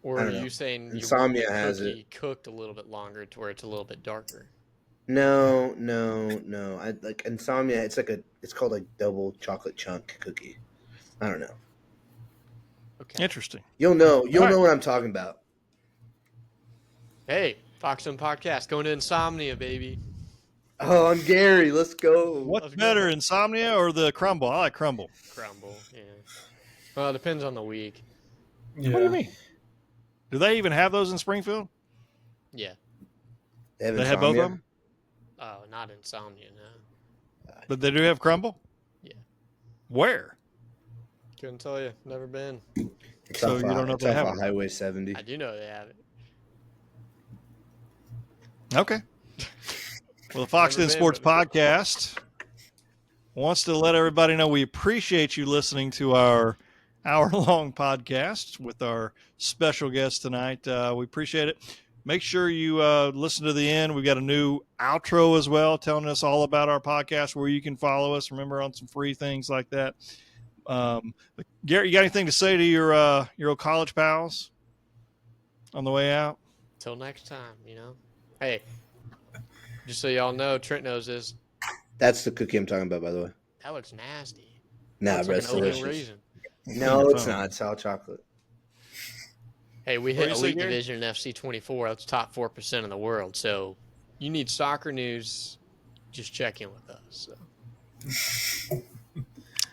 [SPEAKER 3] Or
[SPEAKER 4] I
[SPEAKER 3] are
[SPEAKER 4] don't know.
[SPEAKER 3] you saying you want
[SPEAKER 4] Insomnia
[SPEAKER 3] the
[SPEAKER 4] has
[SPEAKER 3] cookie cooked a little bit longer to where it's a little bit darker?
[SPEAKER 4] No. I like insomnia. It's called like double chocolate chunk cookie. I don't know.
[SPEAKER 3] Okay.
[SPEAKER 2] Interesting.
[SPEAKER 4] You'll know
[SPEAKER 2] All right.
[SPEAKER 4] what I'm talking about.
[SPEAKER 3] Hey, Fox and Podcast going to Insomnia, baby.
[SPEAKER 4] Oh, I'm Gary. Let's go.
[SPEAKER 2] What's
[SPEAKER 3] Let's go.
[SPEAKER 2] better, insomnia or the crumble? I like crumble.
[SPEAKER 3] Crumble, yeah. Well, it depends on the week.
[SPEAKER 5] Yeah.
[SPEAKER 2] What do you mean? Do they even have those in Springfield?
[SPEAKER 3] Yeah.
[SPEAKER 4] They have,
[SPEAKER 2] They have both of
[SPEAKER 4] insomnia?
[SPEAKER 2] them,
[SPEAKER 3] Oh, not Insomnia, no.
[SPEAKER 2] but they do have crumble.
[SPEAKER 3] Yeah.
[SPEAKER 2] Where?
[SPEAKER 3] Couldn't tell you. Never been.
[SPEAKER 4] It's
[SPEAKER 2] So
[SPEAKER 4] off
[SPEAKER 2] you don't know if
[SPEAKER 4] it's
[SPEAKER 2] they
[SPEAKER 4] off
[SPEAKER 2] have
[SPEAKER 4] of
[SPEAKER 2] them.
[SPEAKER 4] Highway 70.
[SPEAKER 3] I do know they have it.
[SPEAKER 2] Okay. Well, the Fox
[SPEAKER 3] Never
[SPEAKER 2] Den
[SPEAKER 3] been,
[SPEAKER 2] Sports
[SPEAKER 3] but-
[SPEAKER 2] Podcast wants to let everybody know we appreciate you listening to our hour-long podcast with our special guest tonight. We appreciate it. Make sure you listen to the end. We've got a new outro as well, telling us all about our podcast, where you can follow us. Remember, on some free things like that. But Garrett, you got anything to say to your old college pals on the way out?
[SPEAKER 3] Till next time, you know. Hey, just so y'all know, Trent knows this.
[SPEAKER 4] That's the cookie I'm talking about, by the way.
[SPEAKER 3] That looks nasty.
[SPEAKER 4] Nah,
[SPEAKER 3] Looks
[SPEAKER 4] bro,
[SPEAKER 3] like
[SPEAKER 4] it's
[SPEAKER 3] an oatmeal
[SPEAKER 4] delicious.
[SPEAKER 3] raisin.
[SPEAKER 4] No, it's not. It's all chocolate.
[SPEAKER 3] Hey, we
[SPEAKER 2] What
[SPEAKER 3] hit
[SPEAKER 2] do you say,
[SPEAKER 3] Elite
[SPEAKER 2] Gary?
[SPEAKER 3] Division in FC 24. That's top 4% in the world. So you need soccer news, just check in with us. So.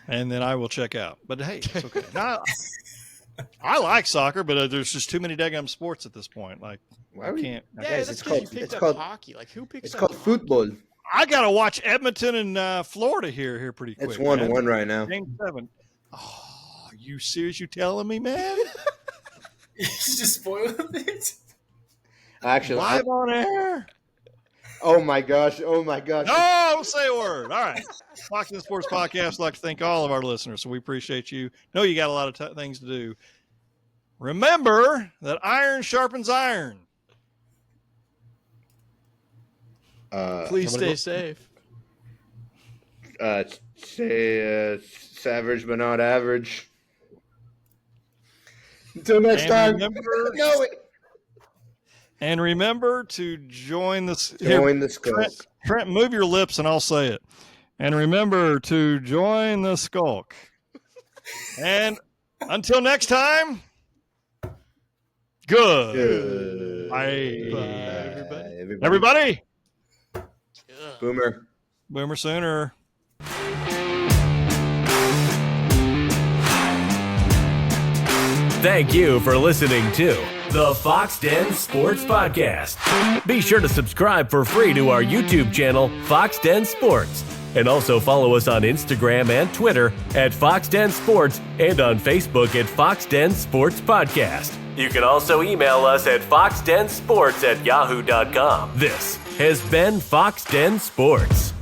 [SPEAKER 2] And then I will check out. But hey, it's okay. No, I like soccer, but there's just too many daggum sports at this point. Like,
[SPEAKER 4] Why
[SPEAKER 2] I
[SPEAKER 4] are we-
[SPEAKER 2] can't.
[SPEAKER 3] Yeah,
[SPEAKER 4] Guys,
[SPEAKER 3] that's
[SPEAKER 4] it's
[SPEAKER 3] 'cause
[SPEAKER 4] called-
[SPEAKER 3] you picked
[SPEAKER 4] it's
[SPEAKER 3] up
[SPEAKER 4] called-
[SPEAKER 3] hockey. Like, who picks
[SPEAKER 4] It's
[SPEAKER 3] up
[SPEAKER 4] called
[SPEAKER 3] hockey?
[SPEAKER 4] football.
[SPEAKER 2] I got to watch Edmonton and Florida here pretty quick.
[SPEAKER 4] It's 1-1
[SPEAKER 2] man.
[SPEAKER 4] right now.
[SPEAKER 2] Game 7. Oh, you serious? You telling me, man?
[SPEAKER 5] You just spoiled it.
[SPEAKER 4] Actually,
[SPEAKER 2] Live on air?
[SPEAKER 4] oh my gosh.
[SPEAKER 2] No, don't say a word. All right. Fox Den Sports Podcast would like to thank all of our listeners, so we appreciate you. Know you got a lot of things to do. Remember that iron sharpens iron.
[SPEAKER 3] Please
[SPEAKER 2] Somebody
[SPEAKER 3] stay
[SPEAKER 2] go-
[SPEAKER 3] safe.
[SPEAKER 4] Say savage but not average. Until next
[SPEAKER 2] And
[SPEAKER 4] time.
[SPEAKER 2] remember-
[SPEAKER 4] No,
[SPEAKER 2] And remember to join the
[SPEAKER 4] join the skulk.
[SPEAKER 2] Trent, move your lips and I'll say it. And remember to join the skulk. And Until next time, good. Bye, everybody. Boomer Sooner.
[SPEAKER 1] Thank you for listening to the Fox Den Sports Podcast. Be sure to subscribe for free to our YouTube channel, Fox Den Sports. And also follow us on Instagram and Twitter at Fox Den Sports and on Facebook at Fox Den Sports Podcast. You can also email us at foxdensports@yahoo.com. This has been Fox Den Sports.